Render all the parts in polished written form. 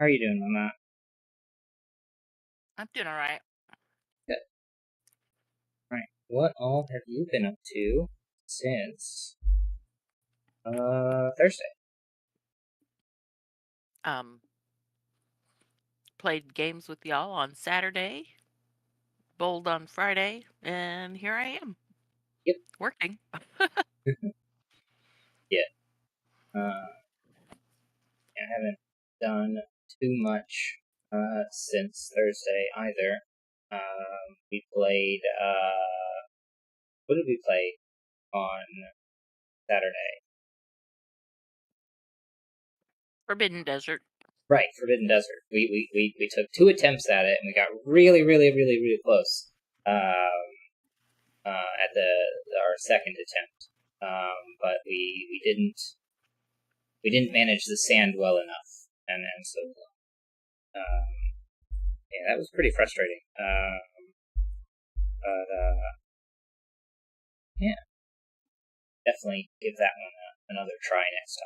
How are you doing on that? I'm doing all right. Good. Right. What all have you been up to since Thursday? Um, Played games with y'all on Saturday, bowled on Friday, and here I am Yep. working. Yeah. I haven't done too much since Thursday either. We played what did we play on Saturday? Forbidden Desert. Right, Forbidden Desert. We took two attempts at it and we got really close. At our second attempt. But we didn't manage the sand well enough, and so yeah, that was pretty frustrating. But yeah, definitely give that one another try next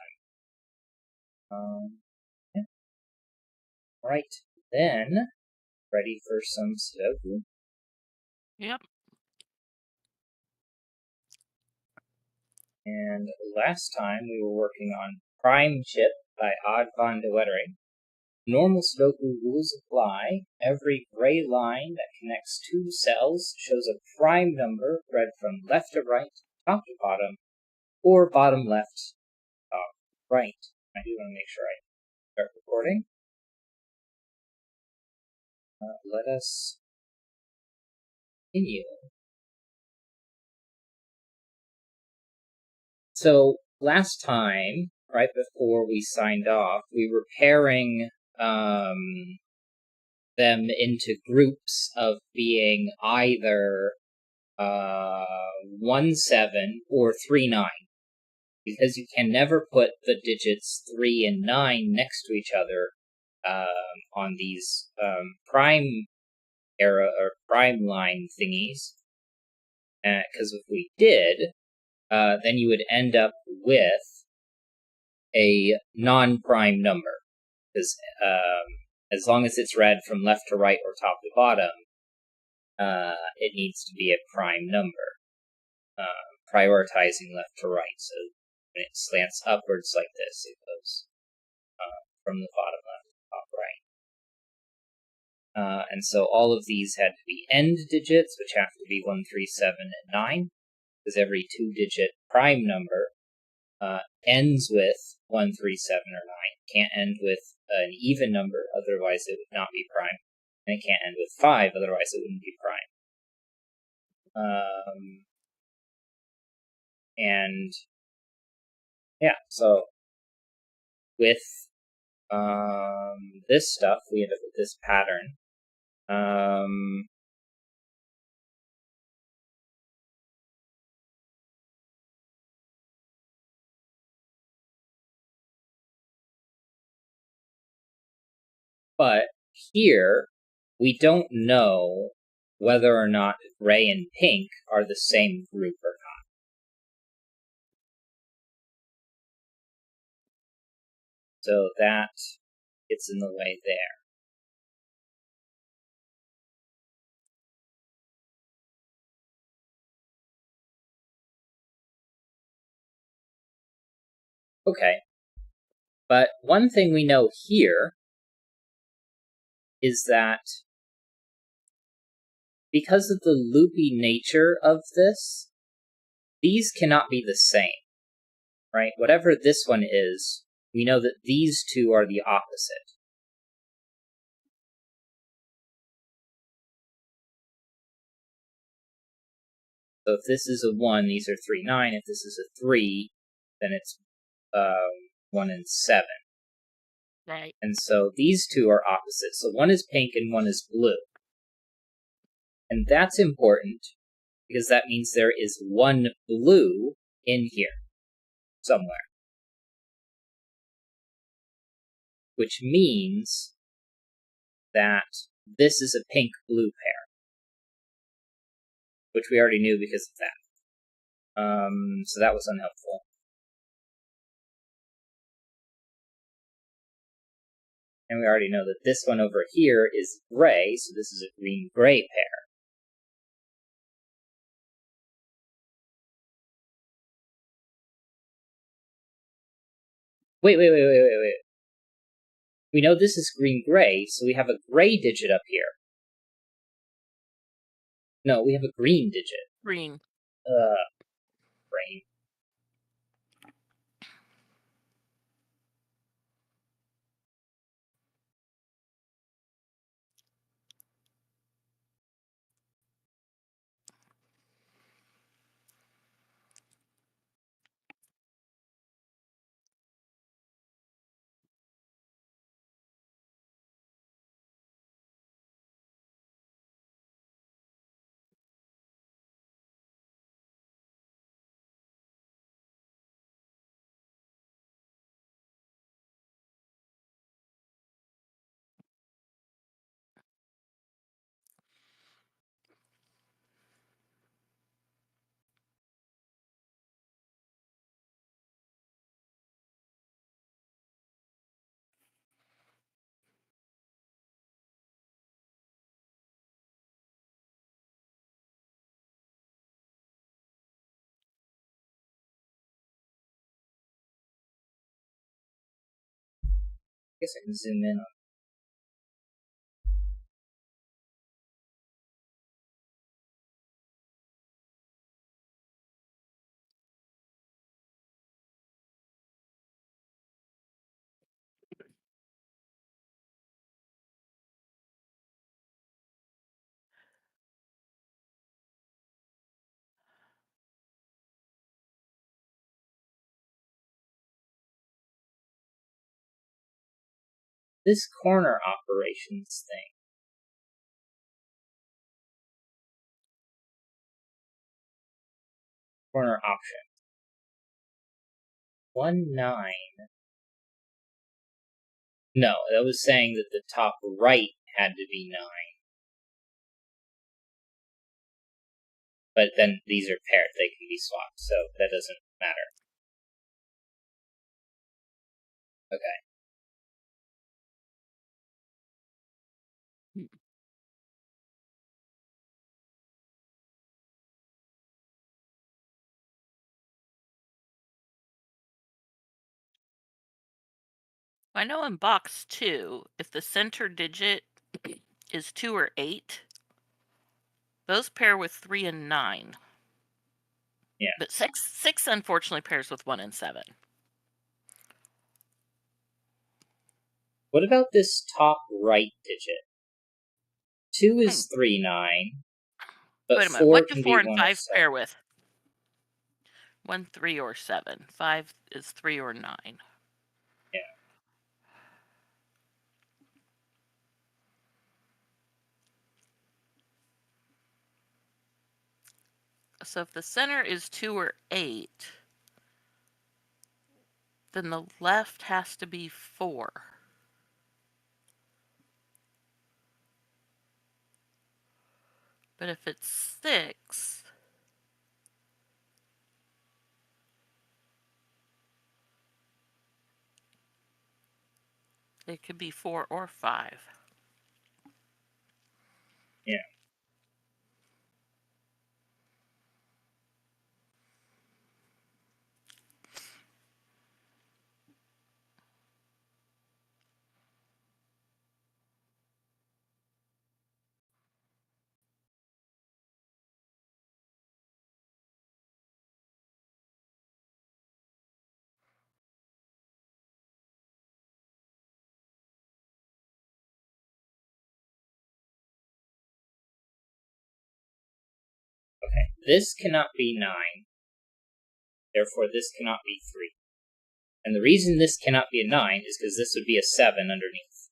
time. Yeah. Right then, ready for some Sudoku? Yep. And last time we were working on Prime Chip by Odd von de Wettering. Normal Sudoku rules apply. Every gray line that connects two cells shows a prime number read from left to right, top to bottom, or bottom left, top right. I do want to make sure I start recording. Let us continue. So last time, right before we signed off, we were pairing them into groups of being either 1-7 or 3-9, because you can never put the digits 3 and 9 next to each other on these prime era or prime line thingies. Because if we did, then you would end up with a non-prime number. Because as long as it's read from left to right or top to bottom, it needs to be a prime number, prioritizing left to right. So when it slants upwards like this, it goes from the bottom left to the top right. And so all of these had to be end digits, which have to be 1, 3, 7, and 9, because every two-digit prime number ends with 1, 3, 7, or 9. It can't end with an even number, otherwise it would not be prime. And it can't end with 5, otherwise it wouldn't be prime. And yeah, so with this stuff, we end up with this pattern. But here, we don't know whether or not gray and pink are the same group or not. So that gets in the way there. Okay. But one thing we know here is that because of the loopy nature of this, these cannot be the same, right? Whatever this one is, we know that these two are the opposite. So if this is a 1, these are 3, 9. If this is a 3, then it's 1 and 7. Right. And so these two are opposite. So one is pink and one is blue. And that's important because that means there is one blue in here somewhere. Which means that this is a pink-blue pair. Which we already knew because of that. So that was unhelpful. And we already know that this one over here is gray, so this is a green-gray pair. Wait. We know this is green-gray, so we have a gray digit up here. No, we have a green digit. Green. Brain. I guess I can zoom in on. This corner operations thing. Corner option. 1, 9. No, that was saying that the top right had to be 9. But then these are paired, they can be swapped, so that doesn't matter. Okay. I know in box 2, if the center digit is 2 or 8, those pair with 3 and 9. Yeah. But 6 unfortunately pairs with 1 and 7. What about this top right digit? 2 is 3, 9. But Wait a minute. 4 What do can 4 be and 1 or 5 7. pair with? 1, 3, or 7. 5 is 3 or 9. Yeah. So if the center is 2 or 8, then the left has to be 4. But if it's 6, it could be 4 or 5. Yeah. Okay. This cannot be 9. Therefore, this cannot be 3. And the reason this cannot be a 9 is because this would be a 7 underneath.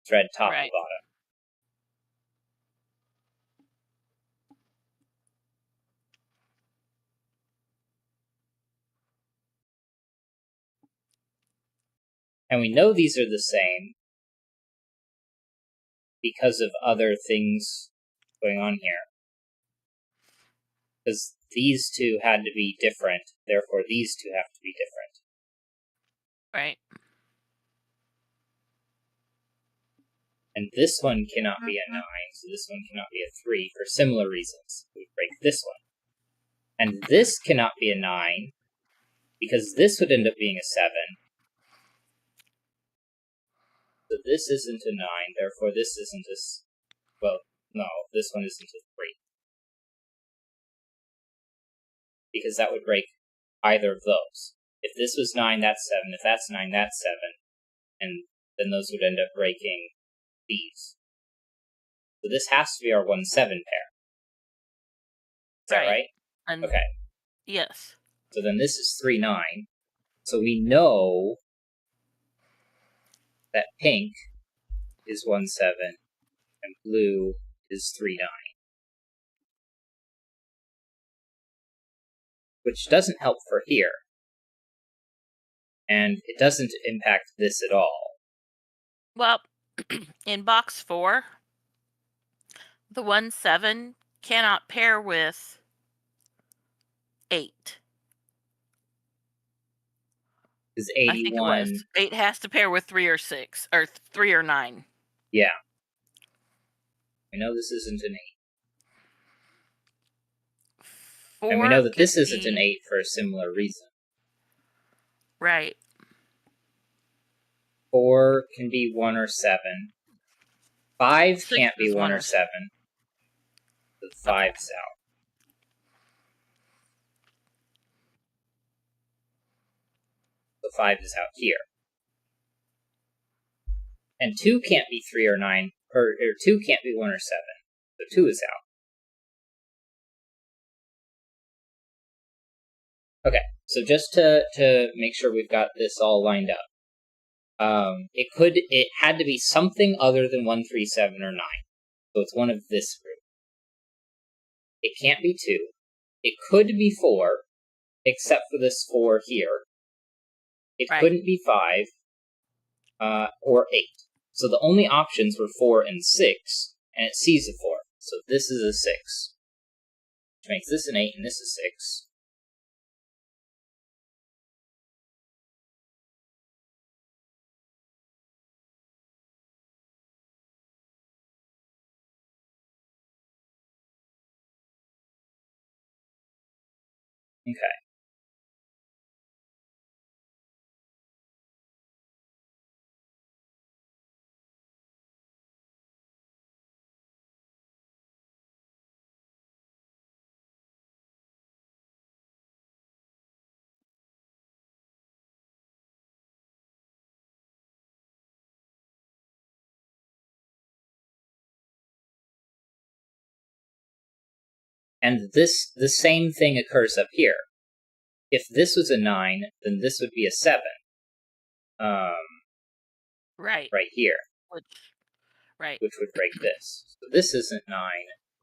Thread top Right. and bottom. And we know these are the same because of other things going on here. Because these two had to be different, therefore these two have to be different. Right. And this one cannot be a 9, so this one cannot be a 3 for similar reasons. We break this one. And this cannot be a 9, because this would end up being a 7. So this isn't a 9, therefore this isn't a... Well, no, this one isn't a 3. Because that would break either of those. If this was 9, that's 7. If that's 9, that's 7. And then those would end up breaking these. So this has to be our 1-7 pair. Is that right? And okay. Yes. So then this is 3-9. So we know that pink is 1-7 and blue is 3-9. Which doesn't help for here. And it doesn't impact this at all. Well, in box 4, the 1-7 cannot pair with 8. Is 81. I think it was. 8 has to pair with 3 or 6, or 3 or 9. Yeah. We know this isn't an 8. And we know that this isn't an 8 for a similar reason. Right. 4 can be 1 or 7. 5 can't be 1 or 7. So 5's out. So 5 is out here. And 2 can't be 3 or 9, or 2 can't be 1 or 7. So 2 is out. Okay, so just to make sure we've got this all lined up. It had to be something other than 1, 3, 7, or 9. So it's one of this group. It can't be 2. It could be 4, except for this 4 here. It couldn't be 5, or 8. So the only options were 4 and 6, and it sees a 4. So this is a 6. Which makes this an 8 and this a 6. Okay. And the same thing occurs up here. If this was a 9, then this would be a 7. Right. Right here. Which would break this. So this isn't 9.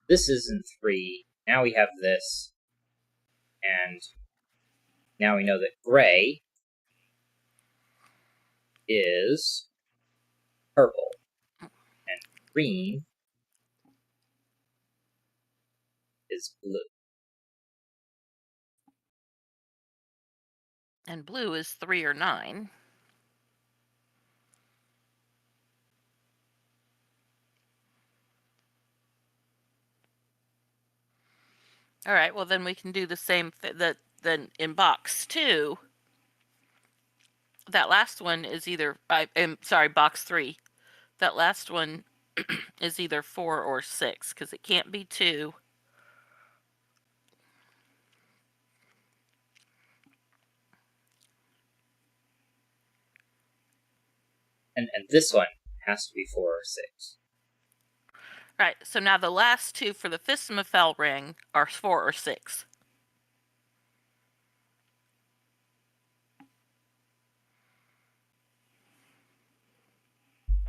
This isn't 3. Now we have this. And now we know that gray is purple. And green is blue. And blue is 3 or 9. All right, well then we can do the same then in box 2. That last one is either box 3. That last one is either 4 or 6 because it can't be 2. And this one has to be 4 or 6. Right, so now the last two for the Fismafell ring are 4 or 6.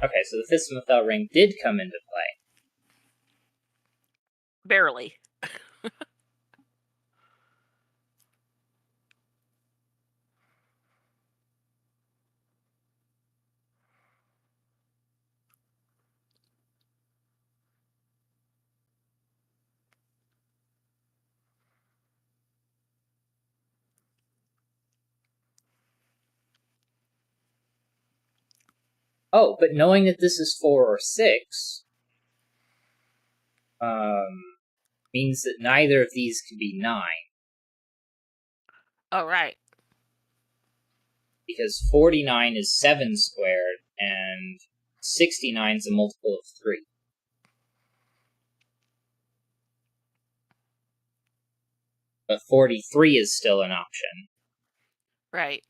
Okay, so the Fismafell ring did come into play. Barely. Oh, but knowing that this is 4 or 6 means that neither of these can be 9. Oh, right. Because 49 is 7 squared, and 69 is a multiple of 3. But 43 is still an option. Right.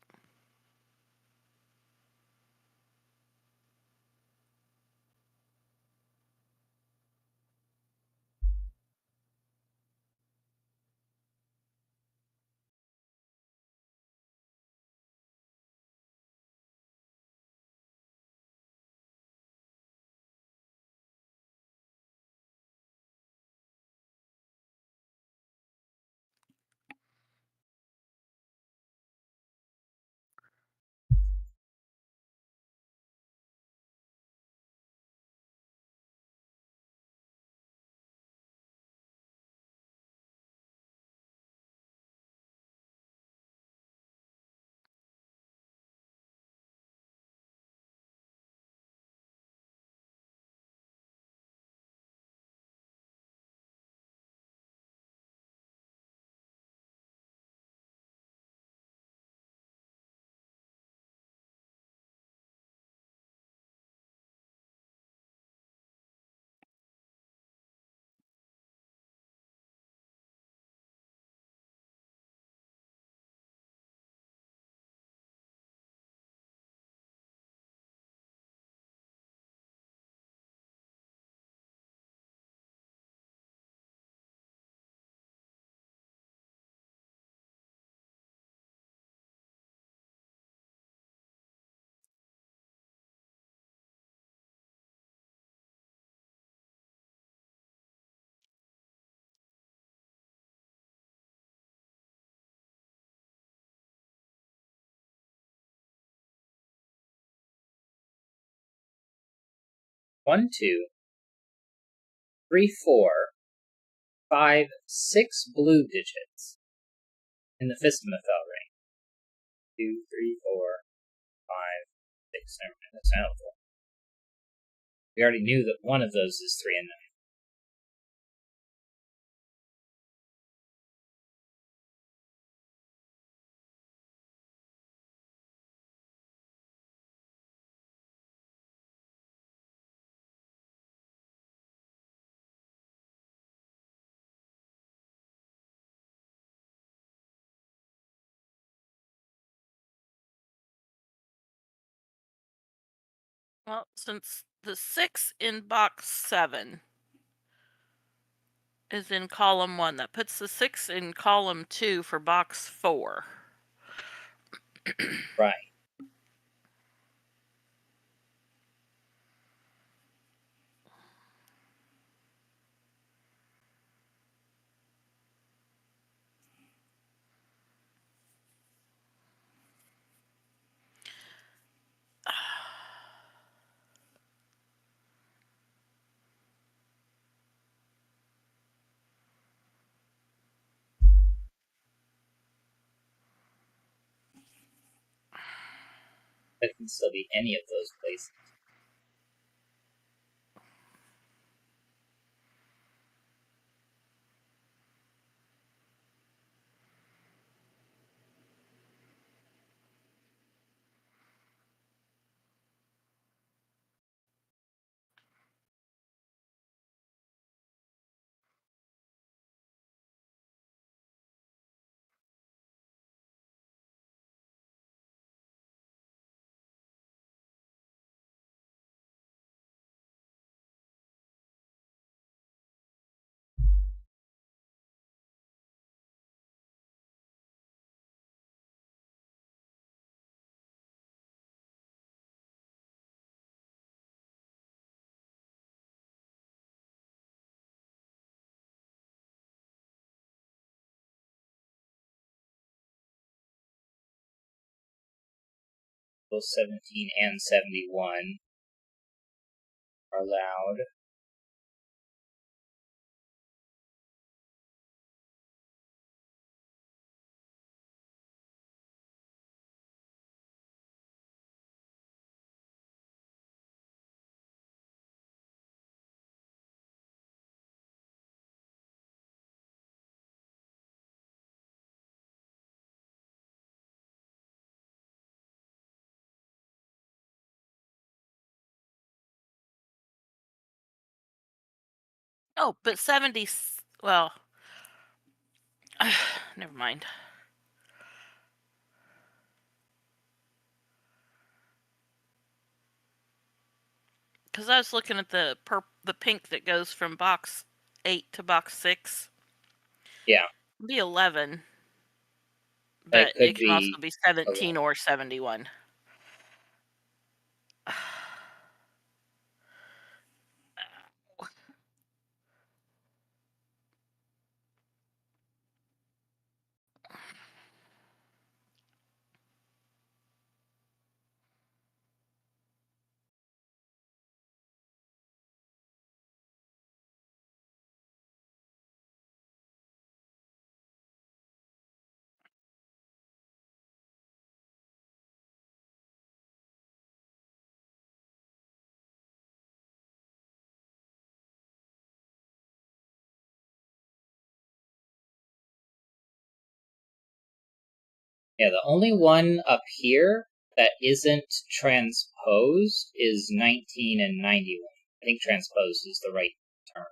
One, 2, 3, 4, 5, 6 blue digits in the Fistamathel ring. 2, 3, 4, 5, 6. Never mind, that's helpful. We already knew that one of those is 3 and 9. Well, since the 6 in box 7 is in column 1, that puts the 6 in column 2 for box 4. Right. That can still be any of those places. Both 17 and 71 are allowed. Oh, but 70. Well, never mind. Because I was looking at the pink that goes from box 8 to box 6. Yeah, It'd be 11, it but could it can be also be a lot. 17 or 71. Yeah, the only one up here that isn't transposed is 19 and 91. I think transposed is the right term.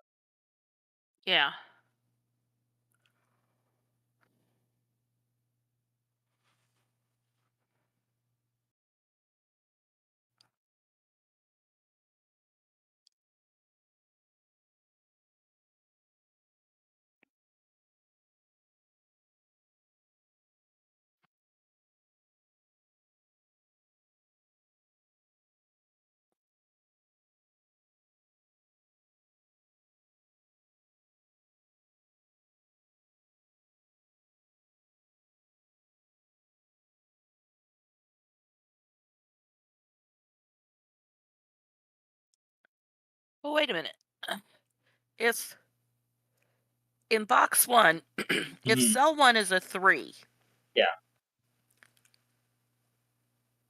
Yeah. Well, wait a minute. If in box 1, if Mm-hmm. cell 1 is a 3. Yeah.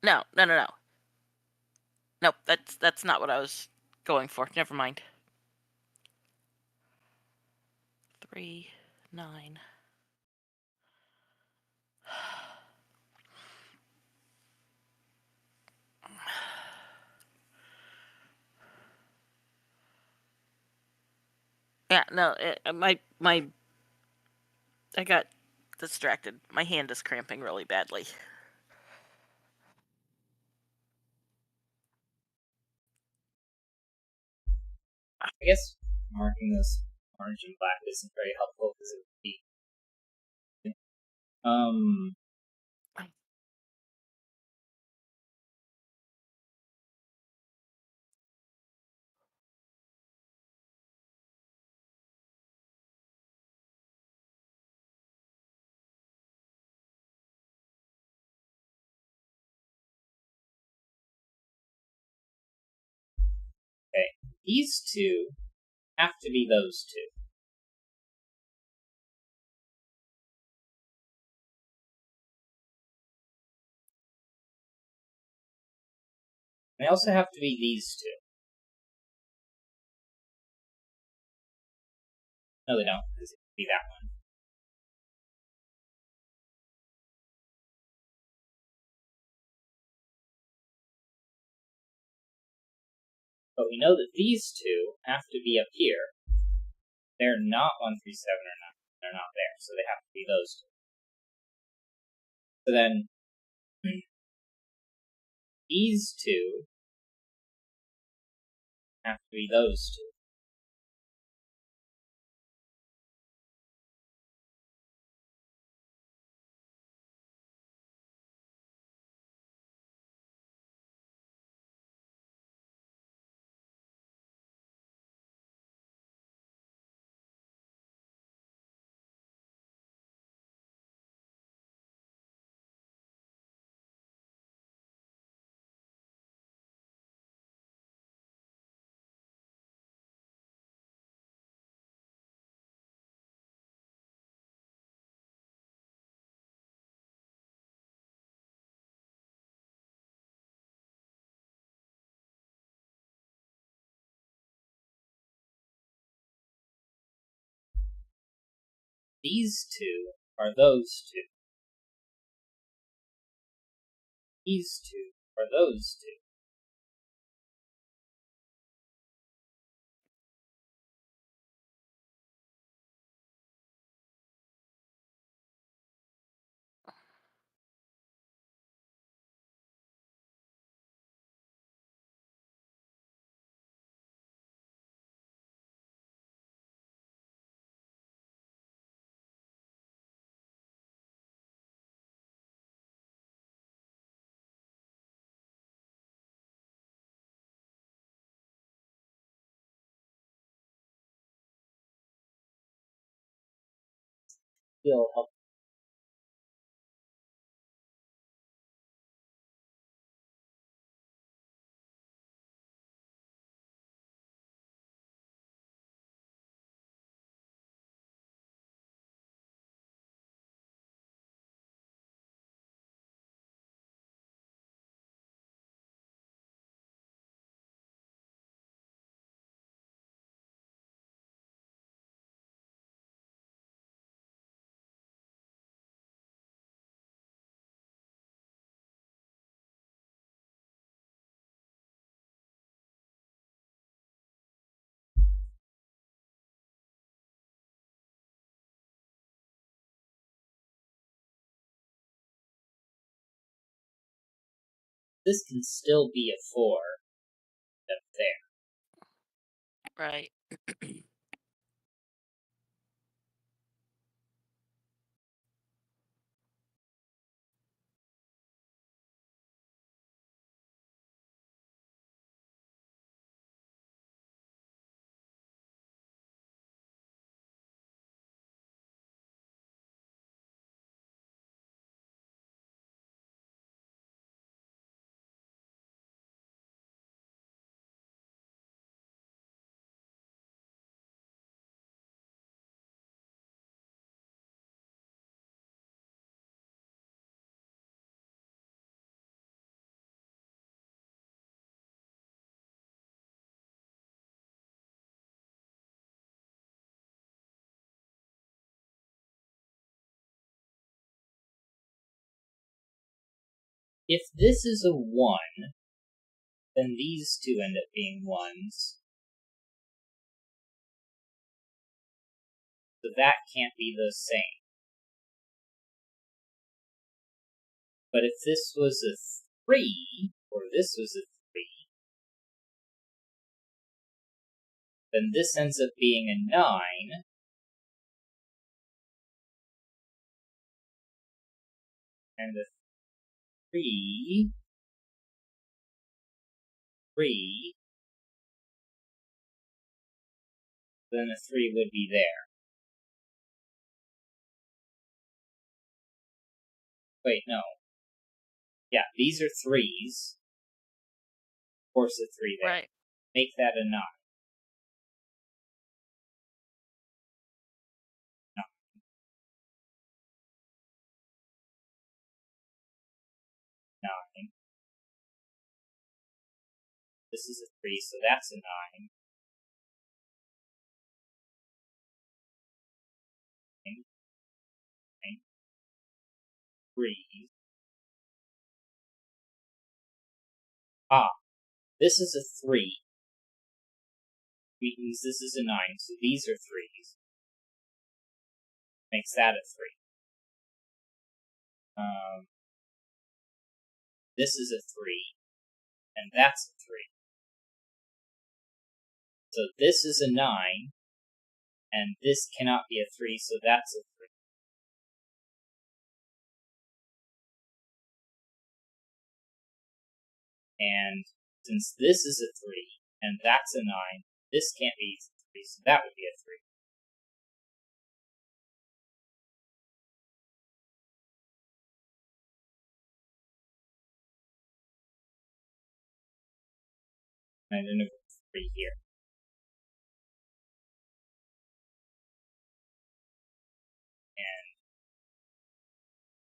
No, no, no, no. Nope, that's not what I was going for. Never mind. 3, 9. Yeah, no, my I got distracted. My hand is cramping really badly. I guess marking this orange and black isn't very helpful because it would be. Um. Okay. These two have to be those two. They also have to be these two. No, they don't, because it could be that one. But we know that these two have to be up here. They're not 137 or 9. They're not there, so they have to be those two. So then, these two have to be those two. These two are those two. These two are those two. He'll help. This can still be a 4 up there. Right. If this is a 1, then these two end up being 1s. So that can't be the same. But if this was a 3, or this was a 3, then this ends up being a 9, and a 3, 3, then a 3 would be there. Wait, no. Yeah, these are 3s. Of course a 3 there. Right. Make that a 9. 9. This is a 3, so that's a 9. 9, 9, 3. Ah, this is a 3. Means this is a 9, so these are 3s. Makes that a 3. This is a 3, and that's a 3. So this is a 9, and this cannot be a 3, so that's a 3. And since this is a 3, and that's a 9, this can't be 3, so that would be a 3. And then a 3 here. And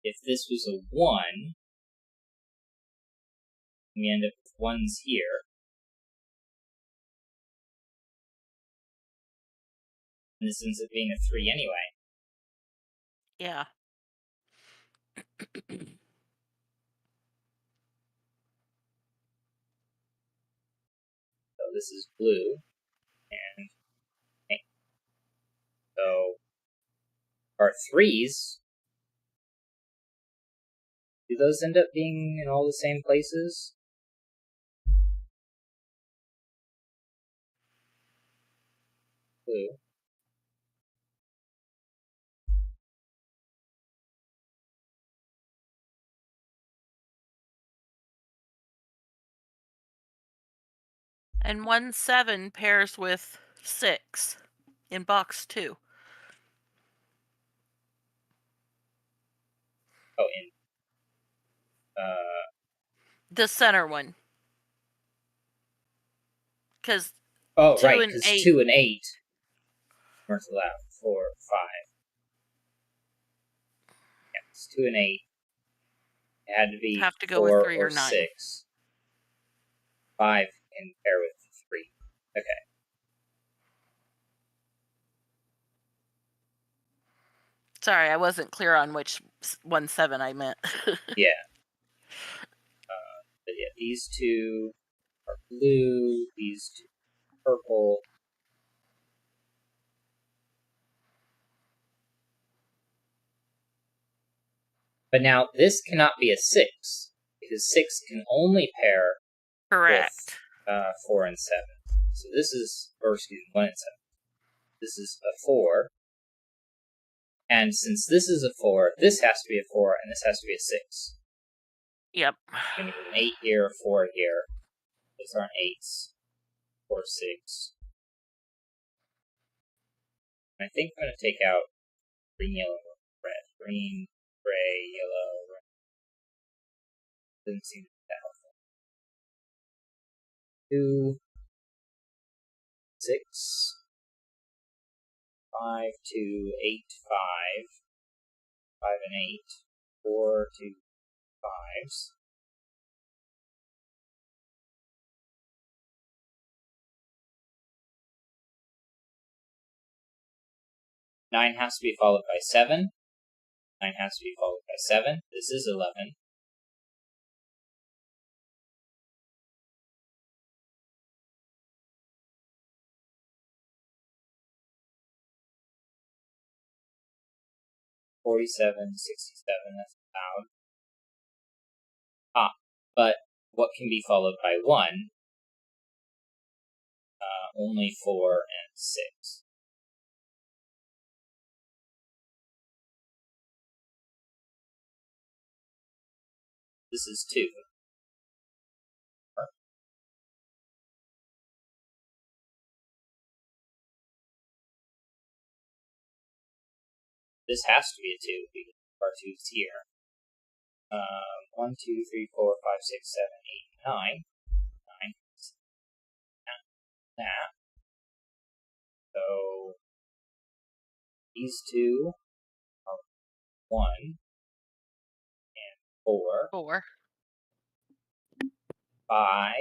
if this was a 1, we end up with 1s here. And this ends up being a 3 anyway. Yeah. So this is blue and pink. So our 3s, do those end up being in all the same places? Blue. And 1 7 pairs with 6 in box 2. Oh, in the center one. Because oh, 2 right, and because 8. 2 and 8 weren't allowed. 4, 5. Yeah, it's 2 and 8. It had to be Have to go with 4 3 or or 9. 6. 5 can pair with 3. Okay. Sorry, I wasn't clear on which 1 7 I meant. Yeah. But yeah, these two are blue. These two are purple. But now this cannot be a 6 because 6 can only pair Correct. with 4 and 7. So this is, or excuse me, 1 and 7. This is a 4. And since this is a 4, this has to be a 4, and this has to be a 6. Yep. You're going to get an 8 here, a 4 here. Those aren't 8s. 4, 6. And I think I'm going to take out green, yellow, red. Green, gray, yellow, red. Doesn't seem to be that helpful. 2, 6, 5, 2, 8, 5. 5 and 8. 4, 2, 5s. 9 has to be followed by 7. 9 has to be followed by 7. This is 11. $47, $67, that's allowed. But what can be followed by 1? Only 4 and 6. This is 2. This has to be a 2 because our 2's here. 1, 2, 3, 4, 5, 6, 7, 8, 9. 9. That. So these two are 1 and 4. 4. 5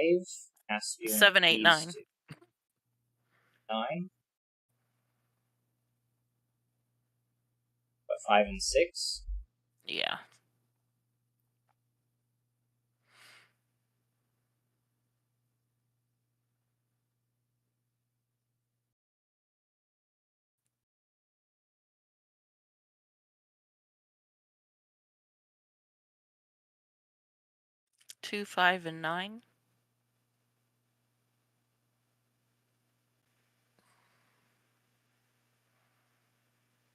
has to be one of 7, 8, 9. these two. 9. But 5 and 6. Yeah. Two, 5, and 9.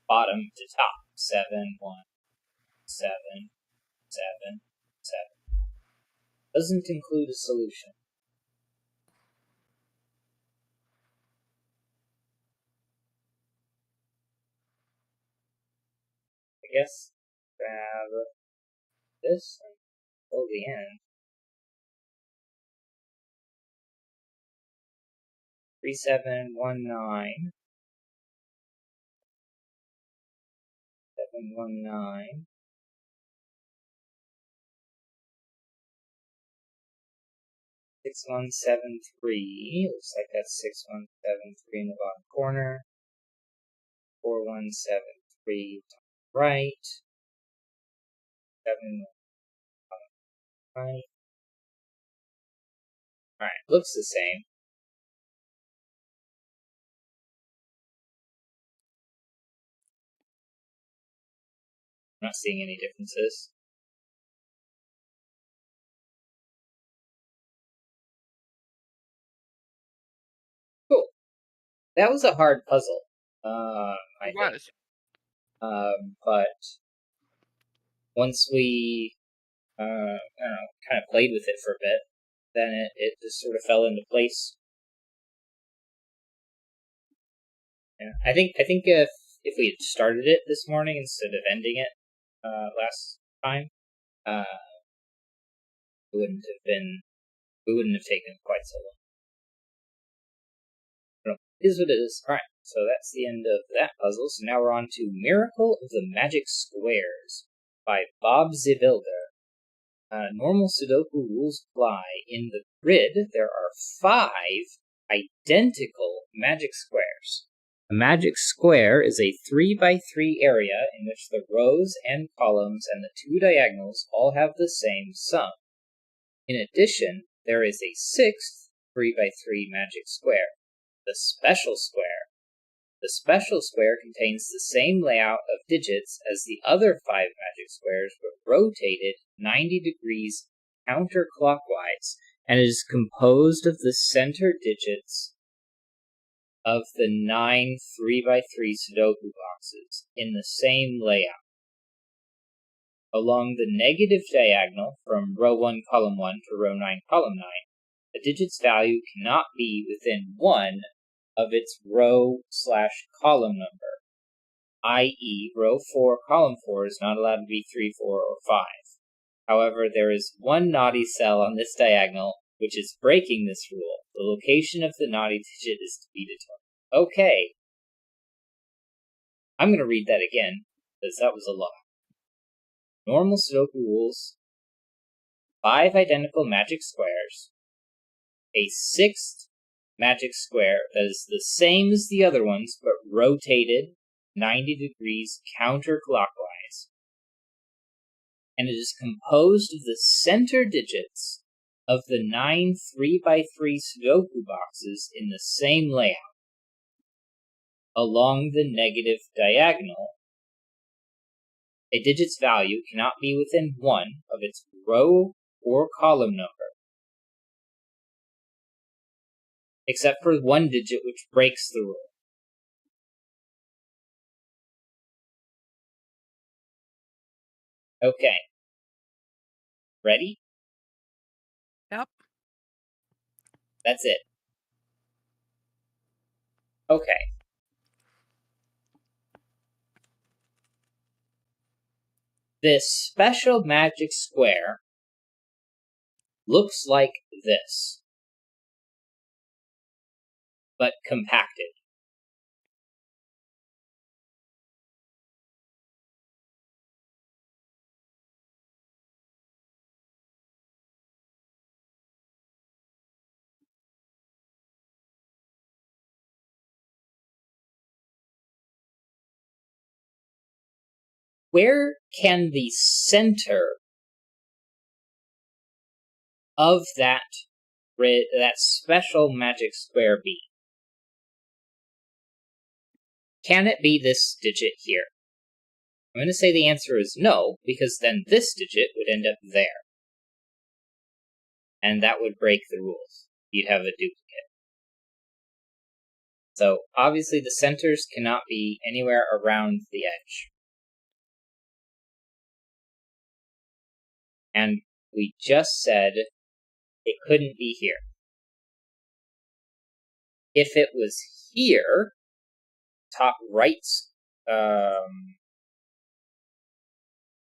Bottom to top. 7, 1, 7, 7, 7. Doesn't include a solution. I guess grab this and pull the end. 3, 7, 1, 9. 7, 1, 9. 6, 1, 7, 3. Looks like that's 6, 1, 7, 3 in the bottom corner. 4, 1, 7, 3 top right. 7, 1, right. Alright, looks the same. I'm not seeing any differences. Cool. That was a hard puzzle. I think. But once we, I don't know, kind of played with it for a bit, then it just sort of fell into place. Yeah, I think if we had started it this morning instead of ending it last time, it wouldn't have taken quite so long. But it is what it is. Alright, so that's the end of that puzzle. So now we're on to Miracle of the Magic Squares by Bob Zivilder. Normal Sudoku rules apply. In the grid, there are 5 identical magic squares. A magic square is a 3x3 area in which the rows and columns and the 2 diagonals all have the same sum. In addition, there is a 6th 3x3 magic square, the special square. The special square contains the same layout of digits as the other 5 magic squares, but rotated 90 degrees counterclockwise, and it is composed of the center digits of the 9 3x3 Sudoku boxes in the same layout. Along the negative diagonal from row 1, column 1 to row 9, column 9, a digit's value cannot be within 1 of its row/column number, i.e. row 4, column 4 is not allowed to be 3, 4, or 5. However, there is one naughty cell on this diagonal which is breaking this rule. The location of the naughty digit is to be determined. Okay. I'm going to read that again, because that was a lot. Normal Sudoku rules: 5 identical magic squares, a 6th magic square that is the same as the other ones, but rotated 90 degrees counterclockwise. And it is composed of the center digits of the 9 3x3 Sudoku boxes in the same layout. Along the negative diagonal, a digit's value cannot be within 1 of its row or column number, except for one digit which breaks the rule. Okay. Ready? Yep. That's it. Okay. This special magic square looks like this, but compacted. Where can the center of that special magic square be? Can it be this digit here? I'm going to say the answer is no, because then this digit would end up there. And that would break the rules. You'd have a duplicate. So, obviously the centers cannot be anywhere around the edge. And we just said it couldn't be here. If it was here, top right,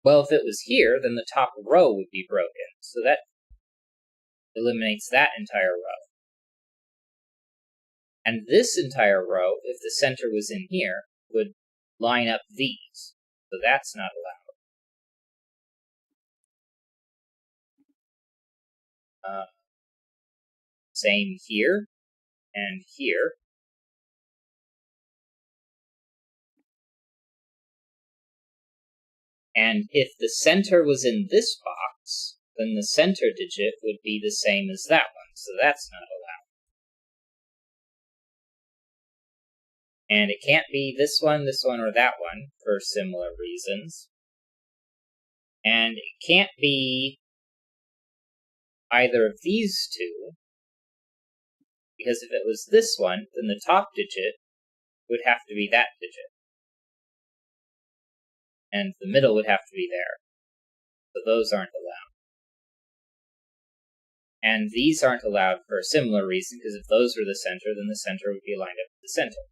well, if it was here, then the top row would be broken. So that eliminates that entire row. And this entire row, if the center was in here, would line up these. So that's not allowed. Same here and here. And if the center was in this box, then the center digit would be the same as that one. So that's not allowed. And it can't be this one, or that one for similar reasons. And it can't be either of these two, because if it was this one, then the top digit would have to be that digit. And the middle would have to be there. So those aren't allowed. And these aren't allowed for a similar reason, because if those were the center, then the center would be lined up with the center.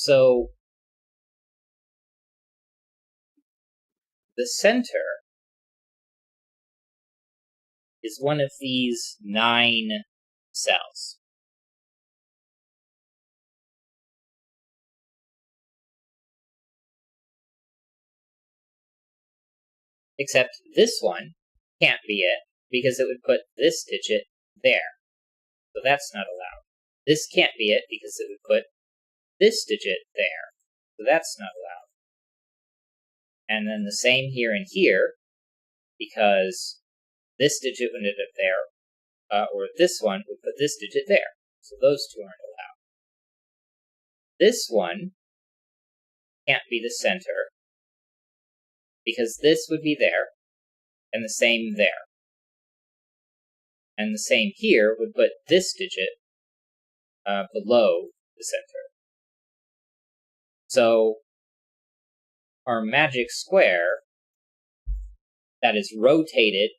So the center is one of these 9 cells. Except this one can't be it, because it would put this digit there. So that's not allowed. This can't be it, because it would put this digit there. So that's not allowed. And then the same here and here, because this digit would end up there, or this one would put this digit there. So those two aren't allowed. This one can't be the center, because this would be there, and the same there. And the same here would put this digit below the center. So our magic square that is rotated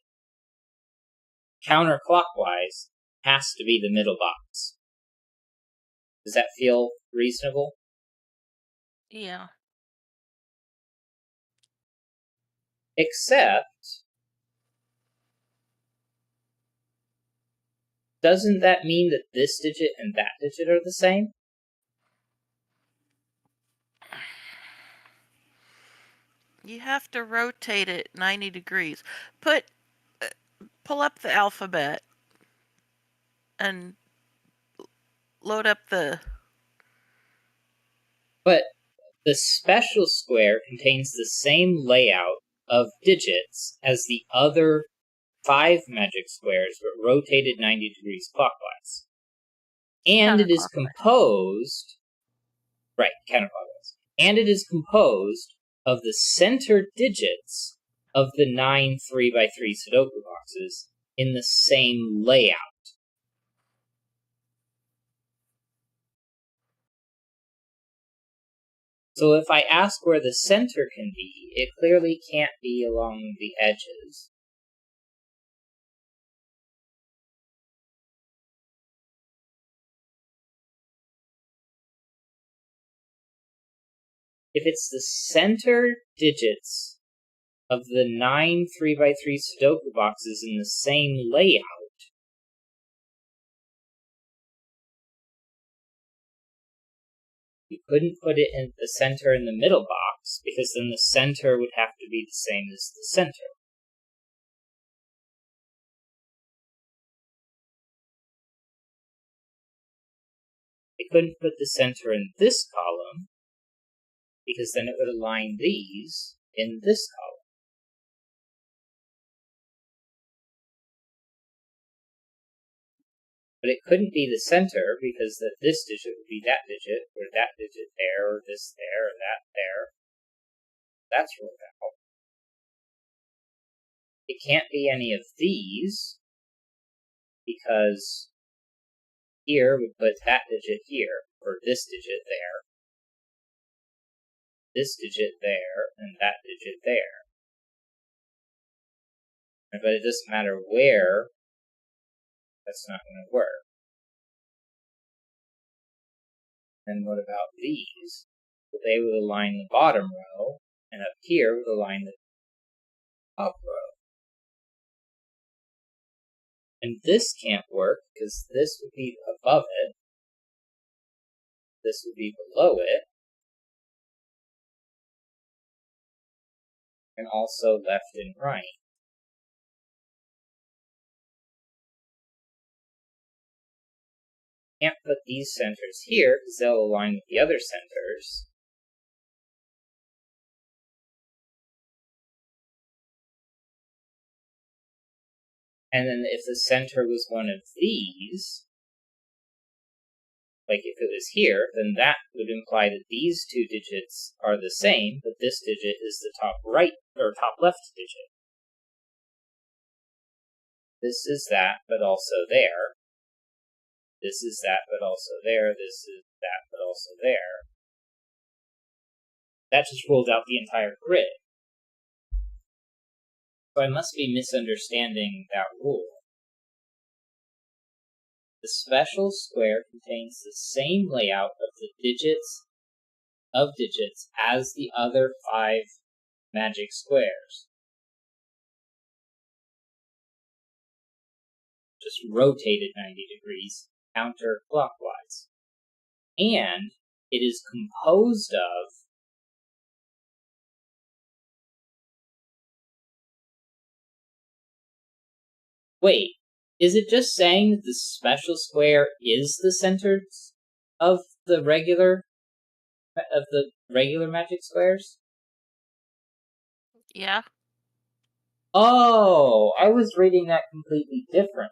counterclockwise has to be the middle box. Does that feel reasonable? Yeah. Except, doesn't that mean that this digit and that digit are the same? You have to rotate it 90 degrees. Pull up the alphabet and load up the... But the special square contains the same layout of digits as the other 5 magic squares, but rotated 90 degrees clockwise. And it is composed, right, counterclockwise. And it is composed of the center digits of the 9 3x3 Sudoku boxes in the same layout. So if I ask where the center can be, it clearly can't be along the edges. If it's the center digits of the 9 3x3 Sudoku boxes in the same layout, you couldn't put it in the center in the middle box, because then the center would have to be the same as the center. I couldn't put the center in this column, because then it would align these in this column. But it couldn't be the center, because this digit would be that digit, or that digit there, or this there, or that there. That's ruled out. It can't be any of these, because here would put that digit here, or this digit there, this digit there, and that digit there. But it doesn't matter where, that's not going to work. And what about these? So they would align the bottom row, and up here would align the top row. And this can't work, because this would be above it, this would be below it, and also left and right. Can't put these centers here, because they'll align with the other centers. And then if the center was one of these, like if it was here, then that would imply that these two digits are the same, but this digit is the top right, or top left digit. This is that, but also there. This is that, but also there. This is that, but also there. That just ruled out the entire grid. So I must be misunderstanding that rule. The special square contains the same layout of the digits of digits as the other 5 magic squares. Just rotated 90 degrees counterclockwise. And it is composed of Wait, is it just saying that the special square is the center of the regular magic squares? Yeah. Oh, I was reading that completely differently.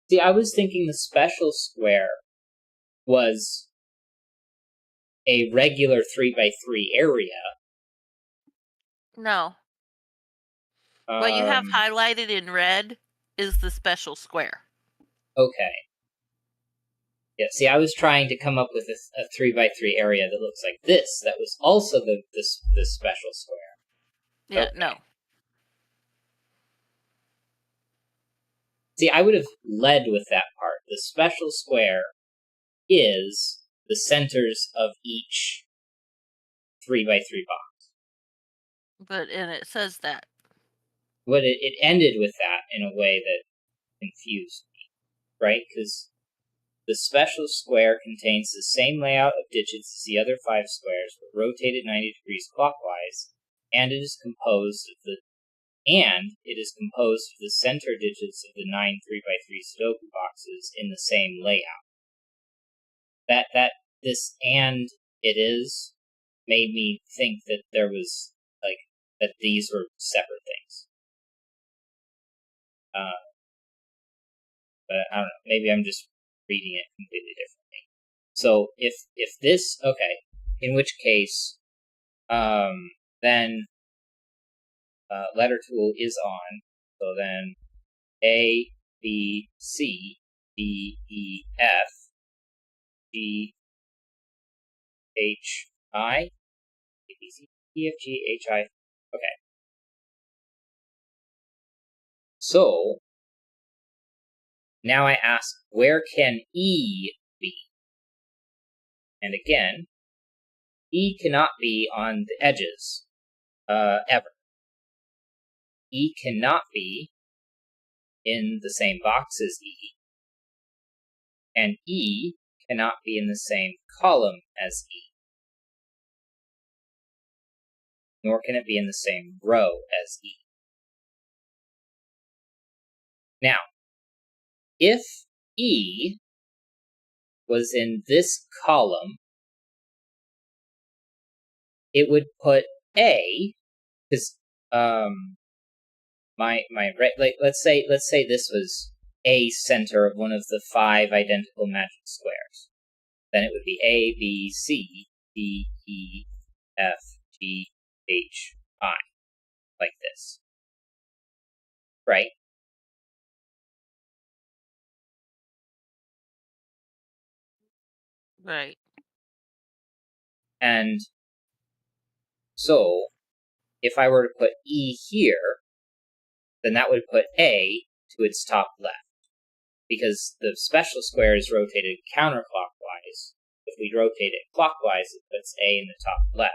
See, I was thinking the special square was a regular 3x3 area. No. What you have highlighted in red is the special square. Okay. Yeah, see, I was trying to come up with a 3x3 area that looks like this. That was also the special square. Yeah, Okay. no. See, I would have led with that part. The special square is the centers of each 3x3 box. And it says that. But it ended with that in a way that confused me, right? Because the special square contains the same layout of digits as the other 5 squares, but rotated 90 degrees clockwise, and it is composed of the center digits of the 9 3x3 Sudoku boxes in the same layout. This and it is made me think that there was that these were separate things. But I don't know. Maybe I'm just reading it completely differently. So if this in which case, then letter tool is on. So then A, B, C, D, E, F, G, H, I, A, B, C, E, F, G, H, I. Okay. So now I ask, where can E be? And again, E cannot be on the edges, ever. E cannot be in the same box as E, and E cannot be in the same column as E, nor can it be in the same row as E. Now, if E was in this column, it would put A, because let's say this was a center of one of the 5 identical magic squares. Then it would be A, B, C, D, E, F, G, H, I, like this. Right? Right. And so, if I were to put E here, then that would put A to its top left. Because the special square is rotated counterclockwise. If we rotate it clockwise, it puts A in the top left.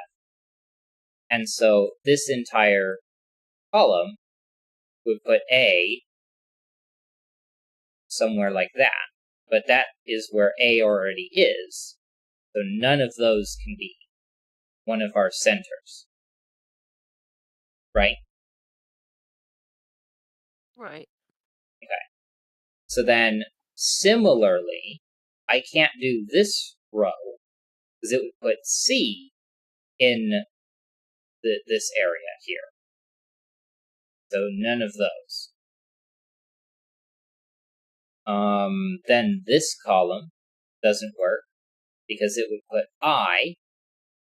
And so this entire column would put A somewhere like that. But that is where A already is. So none of those can be one of our centers. Right? Right. Okay. So then, similarly, I can't do this row, because it would put C in this area here. So none of those. Then this column doesn't work, because it would put I,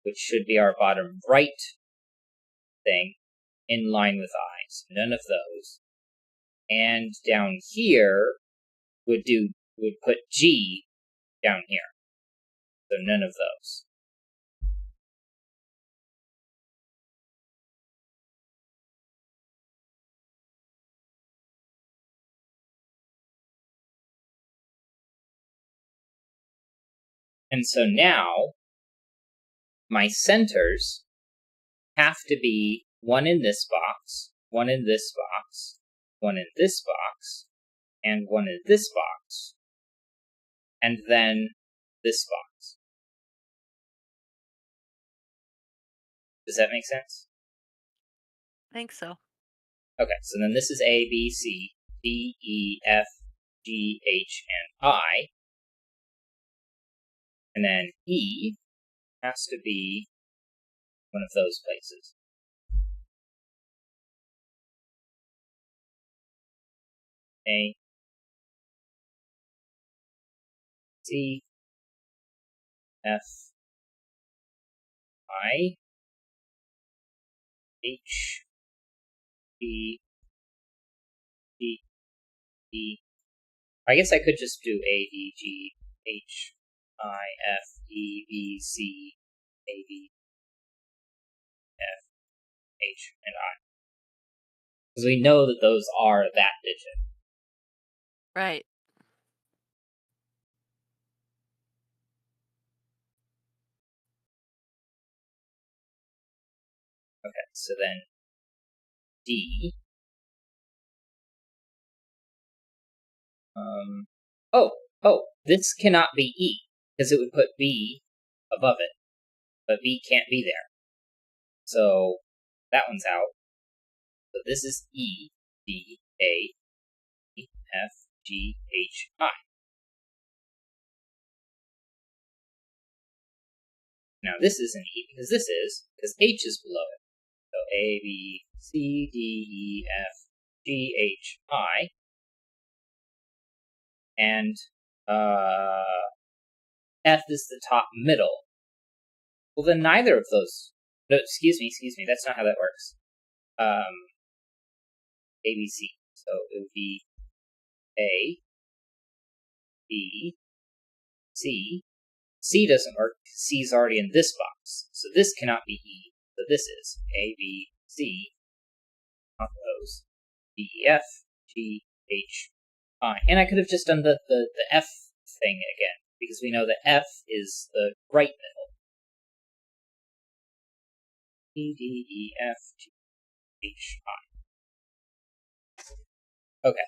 which should be our bottom right thing, in line with I. So none of those. And down here would put G down here. So none of those. And so now my centers have to be one in this box, one in this box, one in this box, and one in this box, and then this box. Does that make sense? I think so. Okay, so then this is A, B, C, D, E, F, G, H, and I. And then E has to be one of those places. A, C, F, I, H, B, D, E. I guess I could just do A, D, G, H, I, F, E, B, C, A, B, F, H, and I. Because we know that those are that digit. Right. Okay, so then D. This cannot be E, because it would put B above it, but B can't be there. So that one's out. So this is E, D, A, E, F, G, H, I. Now this isn't E, because this is, because H is below it. So A, B, C, D, E, F, G, H, I. And F is the top middle. Well, then neither of those. No, excuse me. That's not how that works. A, B, C. So it would be A, B, C. C doesn't work. C is already in this box. So this cannot be E. So this is A, B, C. Not those. D, E, F, G, H, I. And I could have just done the F thing again, because we know that F is the right middle. E, D, E, F, G, H, I. Okay.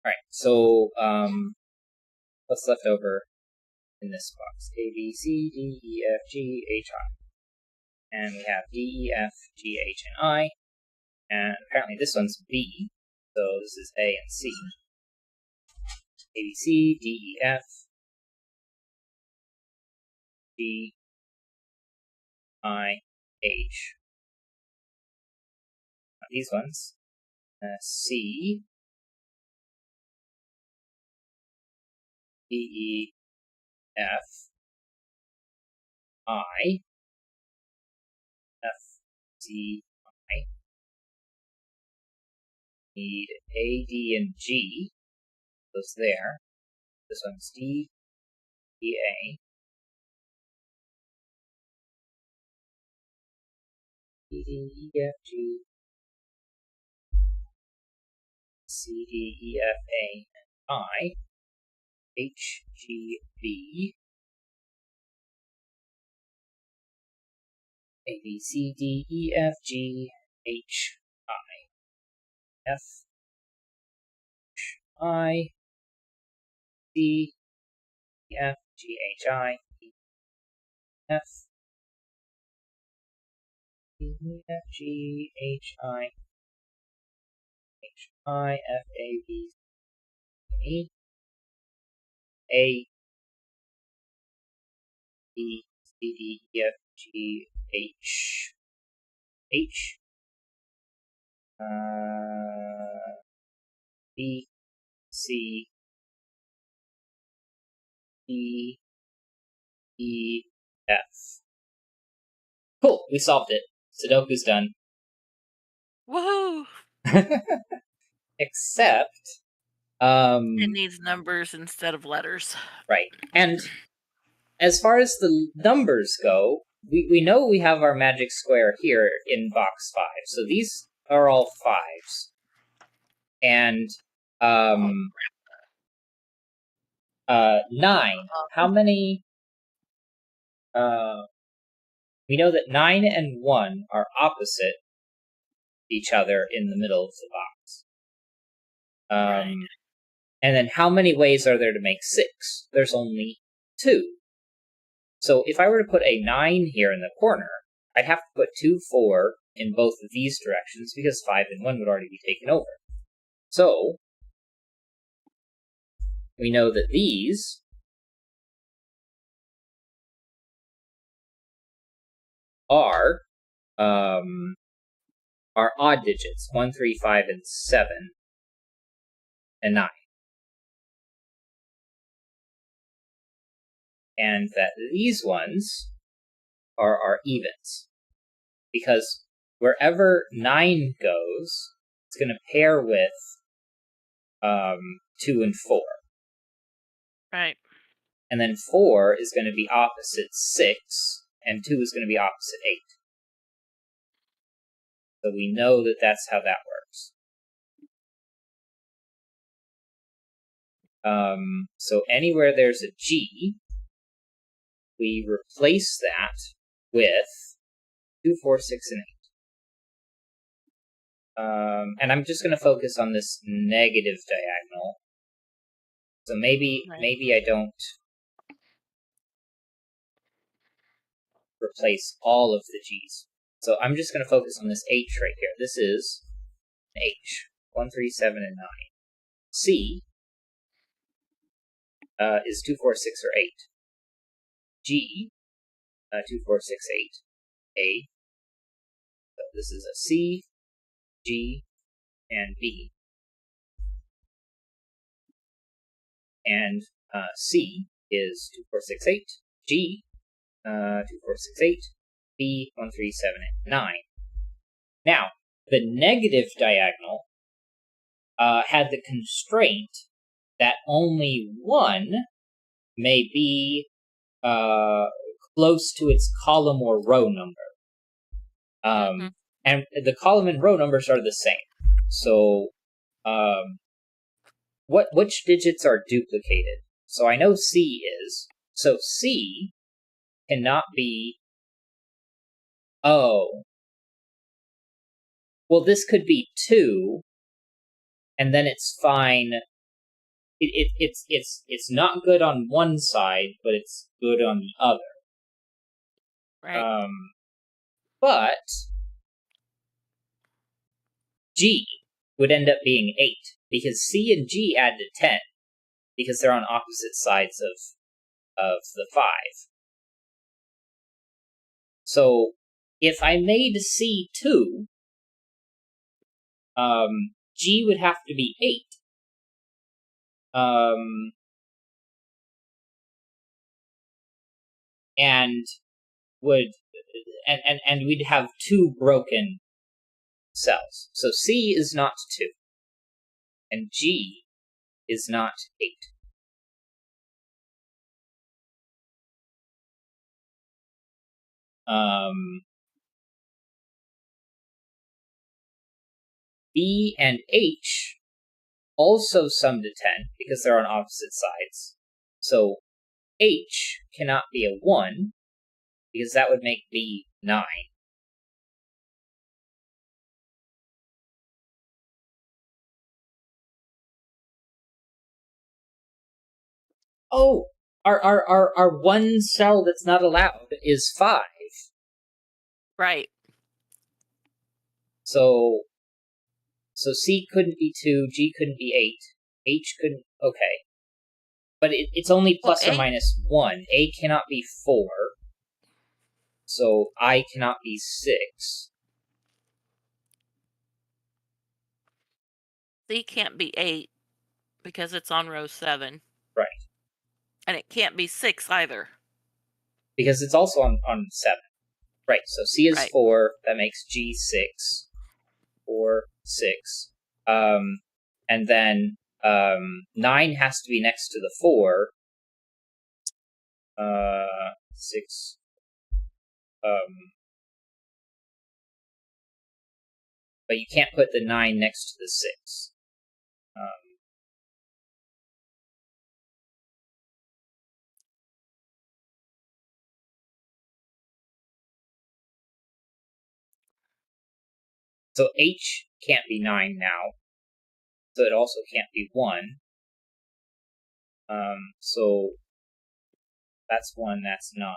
Alright, so what's left over in this box? A, B, C, D, E, F, G, H, I. And we have D, E, F, G, H, and I. And apparently this one's B, so this is A and C. A, B, C, D, E, F, G, I, H. These ones. C, D, E, F, I, F, C, I. Need A, D, and G. Those there. This one's D, E, A. D, D, E, F, G. C, D, E, F, A, and I. H, G, B. A, B, C, D, E, F, G, H, I. F, H, I. C, E, F, G, H, I. E, F, E, F, G, H, I. H, I, F, A, B, C, A, B, C, D, E, F, G, H, H, B, C, D, E, F. Cool, we solved it. Sudoku's done. Woohoo! Except, It needs numbers instead of letters. right. And as far as the numbers go, we know we have our magic square here in box 5, so these are all 5s. And 9. How many? We know that 9 and 1 are opposite each other in the middle of the box. Right. And then how many ways are there to make 6? There's only 2. So if I were to put a 9 here in the corner, I'd have to put 2, 4 in both of these directions because 5 and 1 would already be taken over. So we know that these are odd digits, 1, 3, 5, and 7, and 9. And that these ones are our evens. Because wherever 9 goes, it's going to pair with 2 and 4. Right. And then 4 is going to be opposite 6, and 2 is going to be opposite 8. So we know that that's how that works. So anywhere there's a G, we replace that with 2, 4, 6, and 8. And I'm just going to focus on this negative diagonal. So maybe I don't replace all of the G's. So I'm just going to focus on this H right here. This is an H. 1, 3, 7, and 9. C is 2, 4, 6, or 8. G, 2, 4, 6, 8. A. So this is a C, G, and B. And C is 2, 4, 6, 8. G, 2, 4, 6, 8. B, 1, 3, 7, and 9. Now, the negative diagonal had the constraint that only 1 may be close to its column or row number. And the column and row numbers are the same. So, which digits are duplicated? So I know C is. So C cannot be. Oh. Well, this could be 2, and then it's fine. It's not good on one side, but it's good on the other. Right. But G would end up being 8 because C and G add to 10 because they're on opposite sides of the 5. So if I made C 2, G would have to be 8. And we'd have 2 broken cells. So C is not 2, and G is not 8. B and H also sum to 10 because they're on opposite sides. So H cannot be a 1 because that would make B 9. Oh, our one cell that's not allowed is 5. Right. So C couldn't be 2, G couldn't be 8, H couldn't. Okay, but it's only plus or minus 1. A cannot be 4, so I cannot be 6. C can't be 8 because it's on row 7. Right. And it can't be 6 either. Because it's also on 7. Right, so C is 4, that makes G 6. 4, 6. And then 9 has to be next to the 4. 6. But you can't put the 9 next to the 6. So H can't be 9 now. So it also can't be 1. So that's 1, that's 9.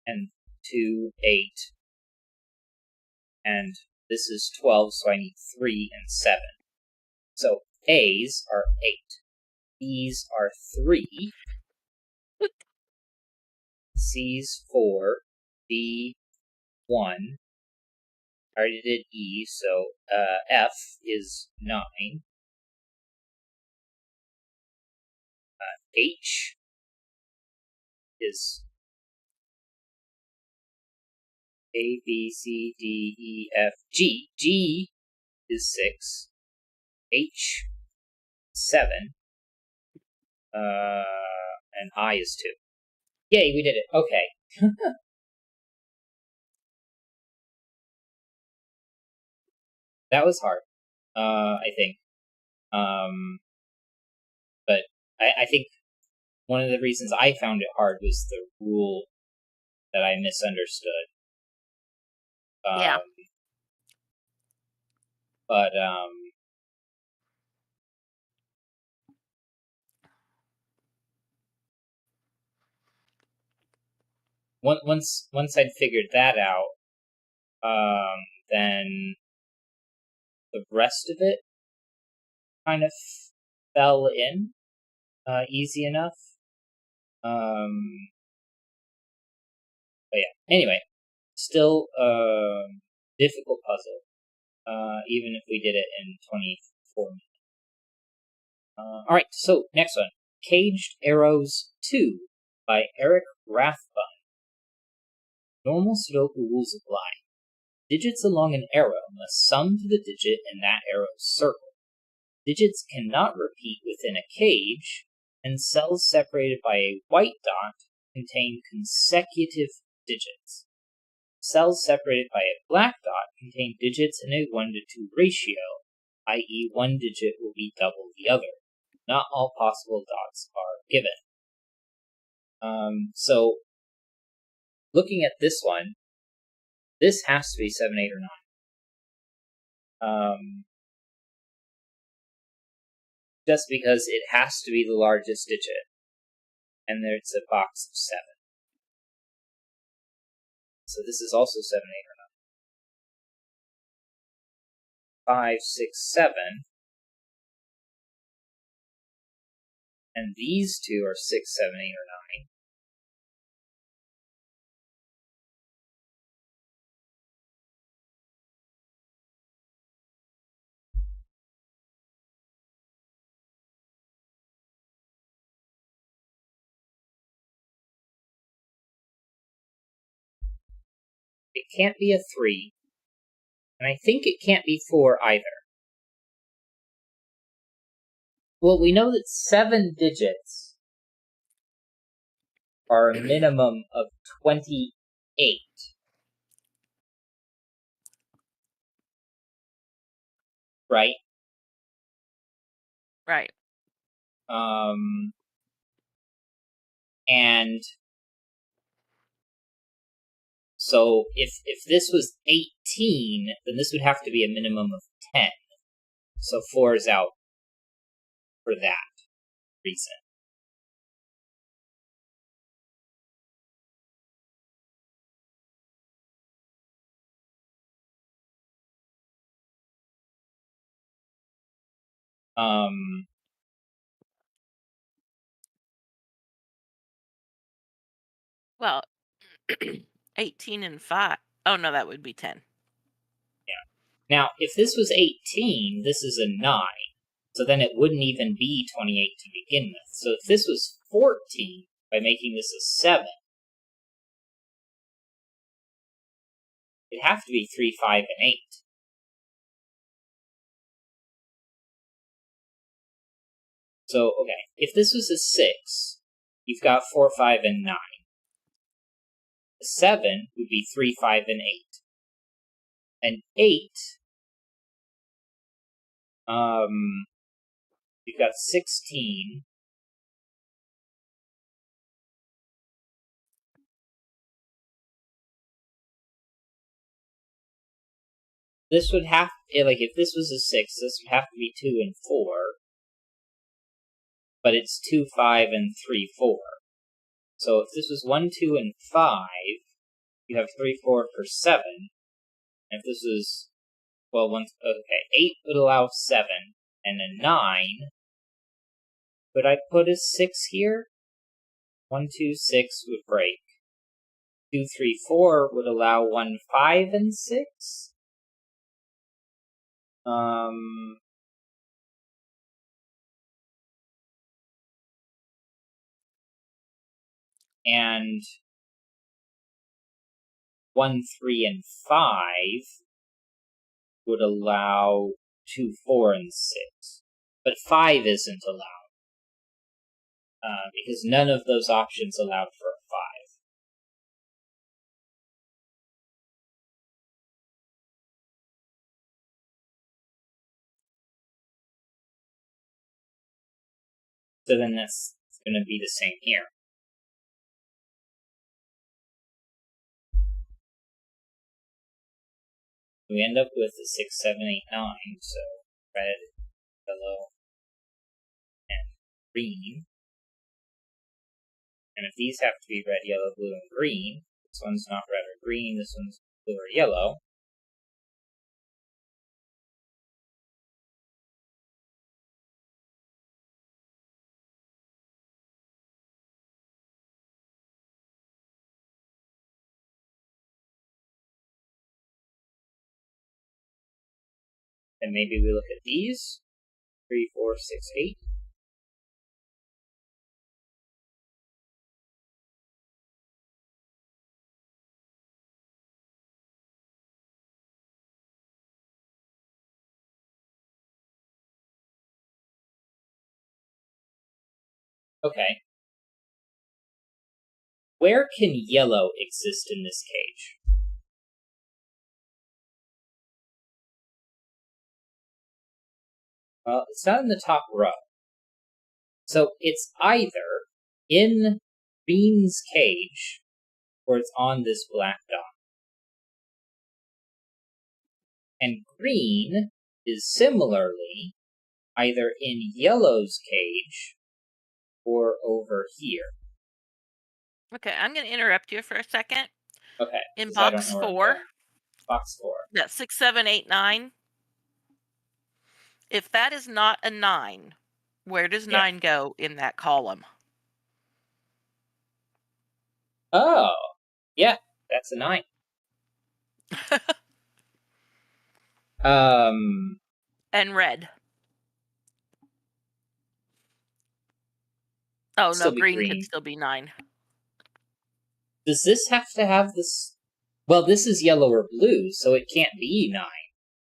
And 2, 8. And this is 12, so I need 3 and 7. So A's are 8. B's are 3. C's 4. D 1. I already did E, so F is 9. H is A, B, C, D, E, F, G. G is 6. H is 7. And I is 2. Yay, we did it. Okay. That was hard, I think. But I think one of the reasons I found it hard was the rule that I misunderstood. Yeah. But once I'd figured that out, then the rest of it kind of fell in easy enough. But yeah. Anyway, still difficult puzzle. Even if we did it in 24 minutes. All right. So next one, Caged Arrows 2 by Eric Rathbun. Normal Sudoku rules apply. Digits along an arrow must sum to the digit in that arrow's circle. Digits cannot repeat within a cage, and cells separated by a white dot contain consecutive digits. Cells separated by a black dot contain digits in a 1:2 ratio, i.e. one digit will be double the other. Not all possible dots are given. So, looking at this one, this has to be 7, 8, or 9. Just because it has to be the largest digit. And there's a box of 7. So this is also 7, 8, or 9. 5, 6, 7. And these two are 6, 7, 8, or 9. It can't be a 3. And I think it can't be 4 either. Well, we know that 7 digits are a minimum of 28. Right? Right. And so if this was 18, then this would have to be a minimum of 10. So 4 is out for that reason. Well, 18 and 5. Oh, no, that would be 10. Yeah. Now, if this was 18, this is a 9. So then it wouldn't even be 28 to begin with. So if this was 14, by making this a 7, it'd have to be 3, 5, and 8. So, okay, if this was a 6, you've got 4, 5, and 9. 7 would be 3, 5, and 8. And 8, you've got 16. This would have, if this was a 6, this would have to be 2 and 4. But it's 2, 5, and 3, 4. So if this was 1, 2, and 5, you have 3, 4 for 7. And if this was, 8 would allow 7, and a 9. Could I put a 6 here? 1, 2, 6 would break. 2, 3, 4 would allow 1, 5, and 6. And 1, 3, and 5 would allow 2, 4, and 6. But 5 isn't allowed. Because none of those options allowed for a 5. So then that's going to be the same here. We end up with a 6, 7, 8, 9. So red, yellow, and green. And if these have to be red, yellow, blue, and green, this one's not red or green, this one's blue or yellow. And maybe we look at these. 3, 4, 6, 8. Okay. Where can yellow exist in this cage? Well, it's not in the top row. So it's either in green's cage or it's on this black dot. And green is similarly either in yellow's cage or over here. Okay, I'm going to interrupt you for a second. Okay. In I don't box know where I'm 4, going. Box 4. that's 6, 7, 8, 9. If that is not a 9, where does 9 go in that column? Oh, yeah, that's a 9. And red. Oh, no, green could still be 9. Does this have to have this? Well, this is yellow or blue, so it can't be 9.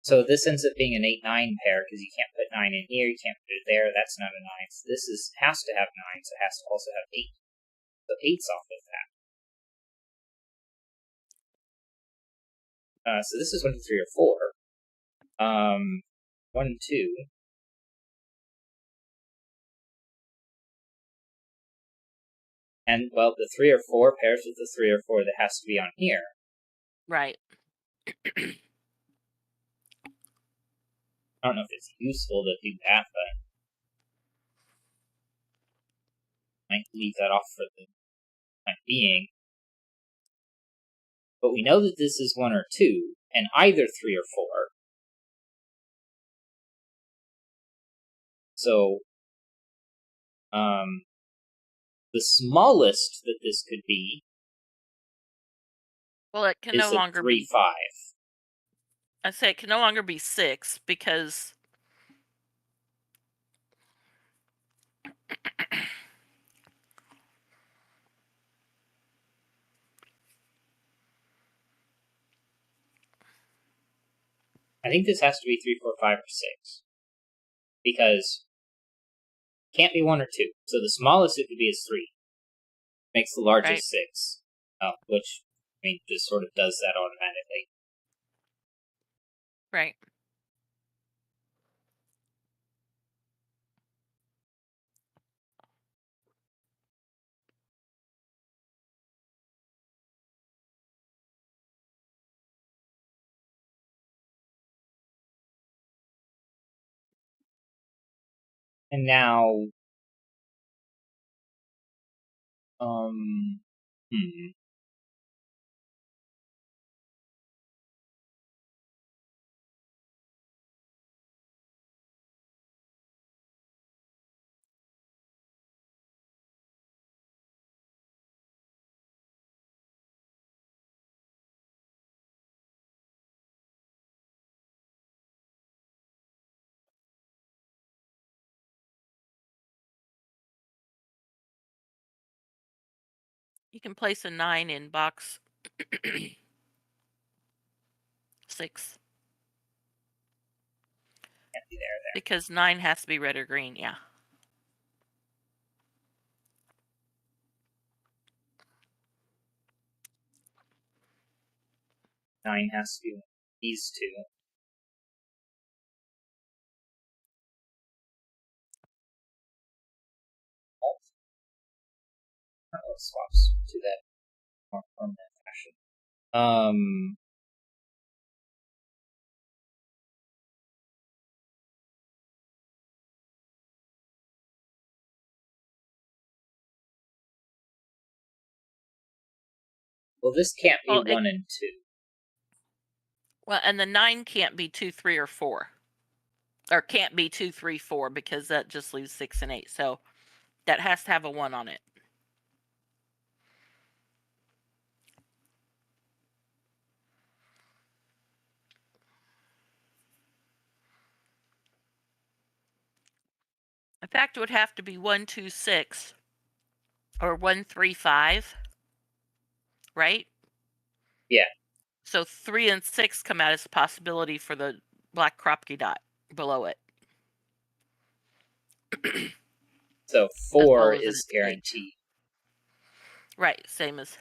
So this ends up being an 8-9 pair, because you can't put 9 in here, you can't put it there, that's not a 9. So this has to have 9, so it has to also have 8. So 8's off of that. So this is 1, 2, 3, or 4. 1, 2. And, well, the 3 or 4 pairs with the 3 or 4 that has to be on here. Right. I don't know if it's useful to do that, but I might leave that off for the time being. But we know that this is 1 or 2, and either 3 or 4. So, the smallest that this could be Well, it can is no longer 3, be 5. I say it can no longer be 6 because I think this has to be 3, 4, 5, or 6. Because it can't be 1 or 2. So the smallest it could be is 3. Makes the largest Right. 6. Which, I mean, just sort of does that automatically. Right. And now, You can place a 9 in box 6. can't be there. Because 9 has to be red or green, yeah. Nine has to be these two. Alt. Swaps to that more permanent fashion. Well, this can't be Well, 1 and 2. Well, and the 9 can't be 2, 3, or 4. Or can't be 2, 3, 4 because that just leaves 6 and 8. So that has to have a 1 on it. In fact, it would have to be 1, 2, 6 or 1, 3, 5, right? Yeah. So 3 and 6 come out as a possibility for the black Kropke dot below it. So As 4 well as is an 8. guaranteed. Right, same as.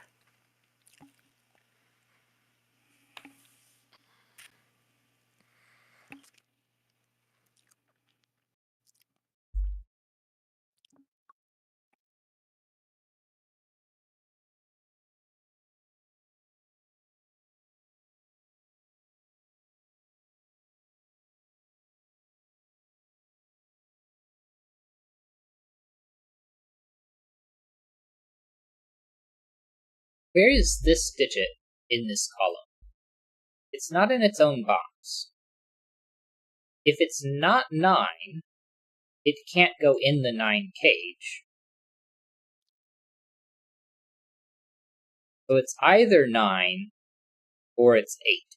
Where is this digit in this column? It's not in its own box. If it's not 9, it can't go in the 9 cage. So it's either 9 or it's 8.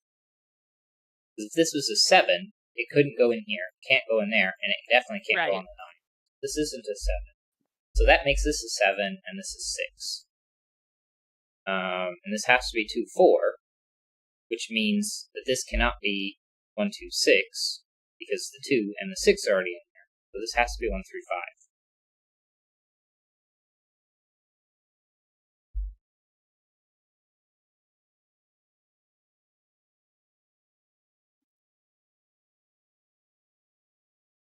Because if this was a 7, it couldn't go in here, can't go in there, and it definitely can't go Right. on the 9. This isn't a 7. So that makes this a 7, and this is 6. And this has to be 2, 4, which means that this cannot be 1, 2, 6, because the 2 and the 6 are already in there. So this has to be 1, 3,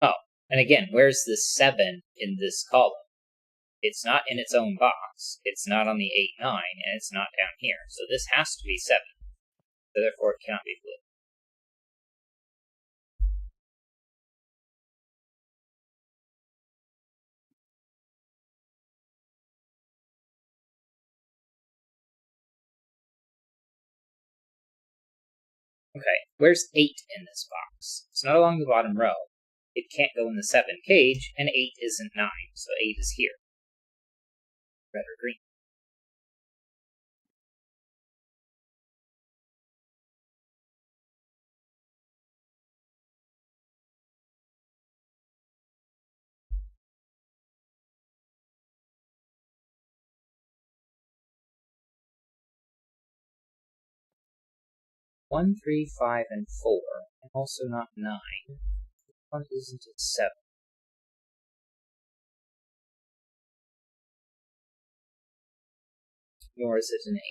5. Oh, and again, where's the 7 in this column? It's not in its own box, it's not on the 8, 9, and it's not down here. So this has to be 7. So therefore it cannot be blue. Okay, where's 8 in this box? It's not along the bottom row. It can't go in the 7 cage, and 8 isn't 9, so 8 is here. Red or green. One, 3, 5, and 4, and also not 9. One isn't a 7. nor is it an 8.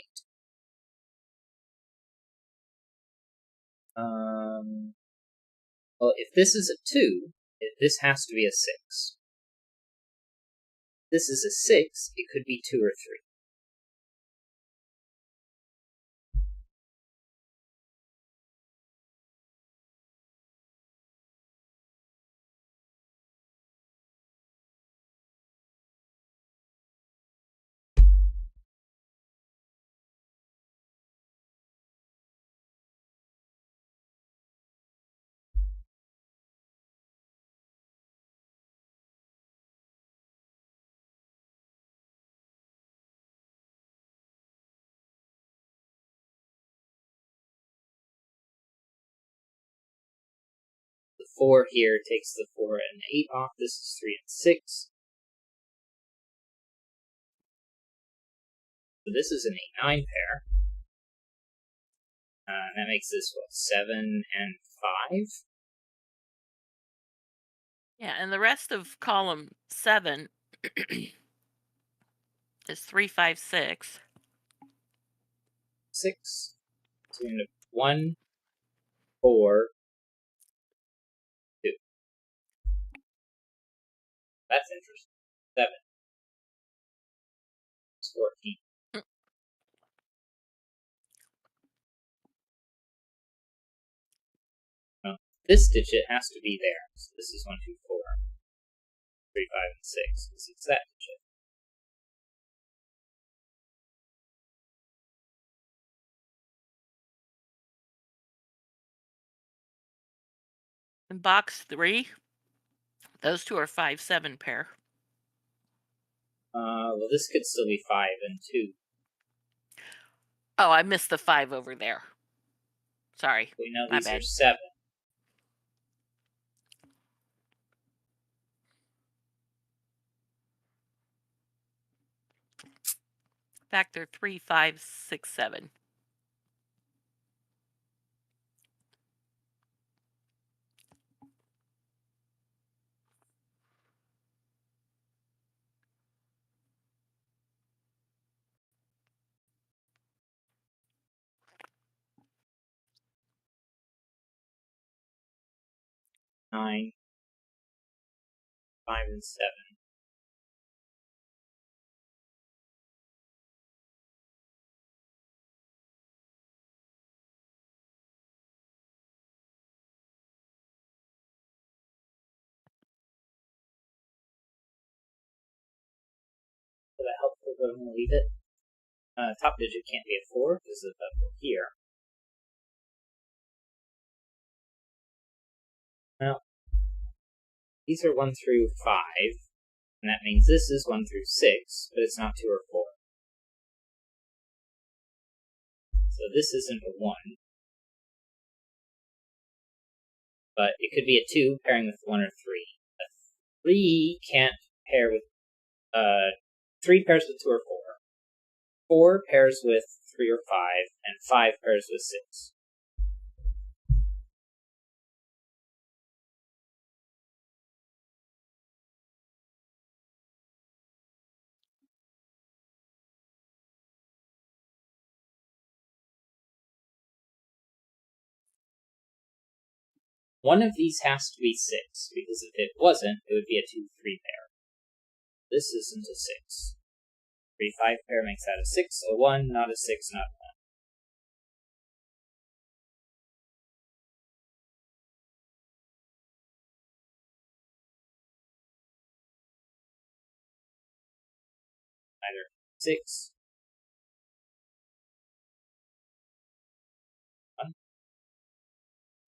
Well, if this is a 2, this has to be a 6. If this is a 6, it could be 2 or 3. The 4 here takes the 4 and 8 off. This is 3 and 6. So this is an 8-9 pair. That makes this, what, 7 and 5? Yeah, and the rest of column 7 is 3, 5, 6. 6. So you're going to 1, 4, 2. That's interesting. 7 is 14. Mm. Well, this digit has to be there. So this is 1, 2, 4, 3, 5, and 6. Because it's that digit. In box 3, those two are 5, 7 pair. Well, this could still be 5 and 2. Oh, I missed the 5 over there. Sorry. We know My these are bad. 7. Factor 3, 5, 6, 7. Nine, 5, and 7. Is that helpful? Go ahead and leave it. Top digit can't be a 4 because of the here. Well, these are 1 through 5, and that means this is 1 through 6, but it's not 2 or 4. So this isn't a 1, but it could be a 2 pairing with 1 or 3. A 3 can't pair with, 3 pairs with 2 or 4. 4 pairs with 3 or 5, and 5 pairs with 6. One of these has to be 6, because if it wasn't, it would be a 2-3 pair. This isn't a 6. 3-5 pair makes that a 6, a 1, not a 6, not a 1. Either 6, 1.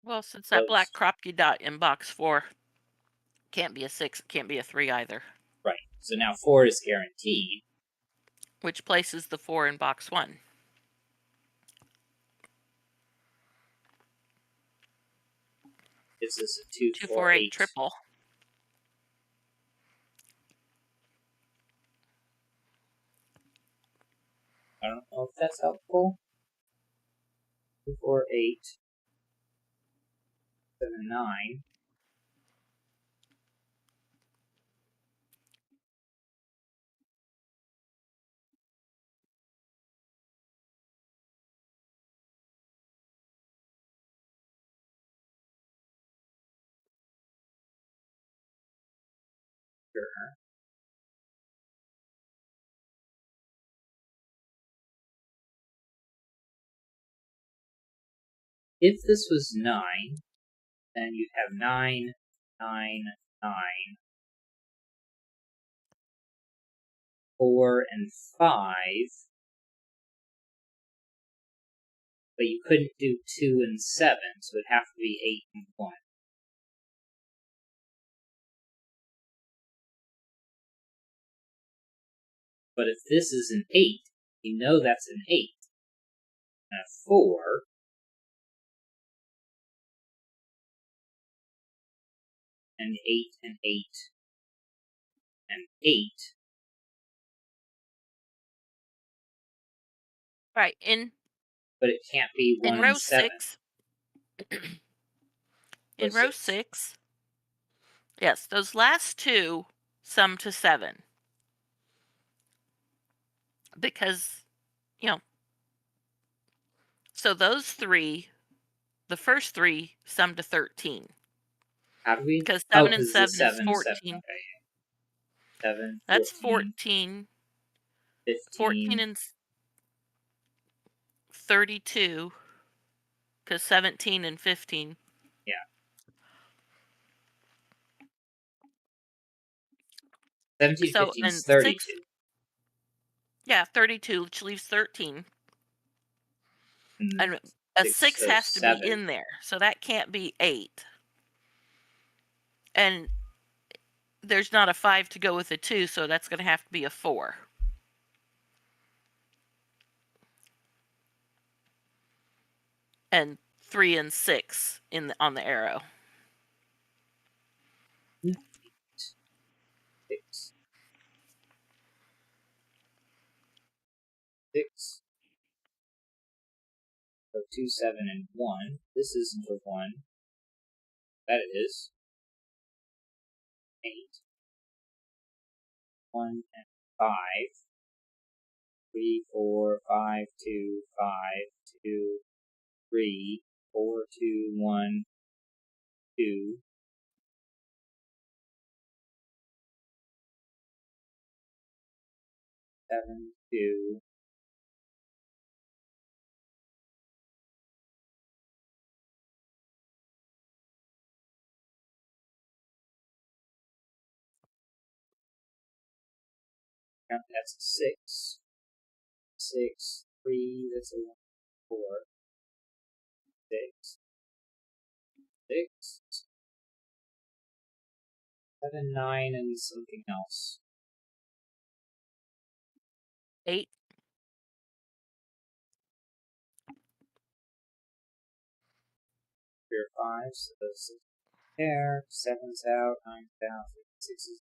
Well, since that black Closed. Kropke dot in box 4 can't be a 6, it can't be a 3 either. Right. So now 4 is guaranteed. Which places the 4 in box 1? Gives us a 2, 2, 4, 4, 8 8. triple. I don't know if that's helpful. 2, 4, 8, 7, 9. Sure. If this was 9, then you'd have 9, 9, 9, 4, and 5. But you couldn't do 2 and 7, so it'd have to be 8 and 1. But if this is an 8, you know that's an 8. And a 4. And 8 and 8. And 8. Right. But it can't be 1 in row and 7. 6. In row 6. Yes, those last two sum to 7. Because, so those 3, the first 3 sum to 13. How do we? Because 7 and because 7 the is 7, 14. 7. Okay. 7, That's 14, 15. 14 and 32. Because 17 and 15. Yeah. 17, So 15 in is 32. 6, yeah, 32, which leaves 13. And a 6 has to 7. be in there, so that can't be 8. And there's not a 5 to go with a 2, so that's going to have to be a 4. And 3 and 6 on the arrow. 6. 6. So 2, 7, and 1. This isn't a 1. That it is. 8. 1 and 5. 3, 4, 5, 2, 5, 2, 3, 4, 2, 1, 2. 7, 2. That's a 6. 6, 3, that's a 1, 4. 6. 6. 7, 9, and something else. 8. Here 5, so those 6 there. 7's out, 9's out, 6 is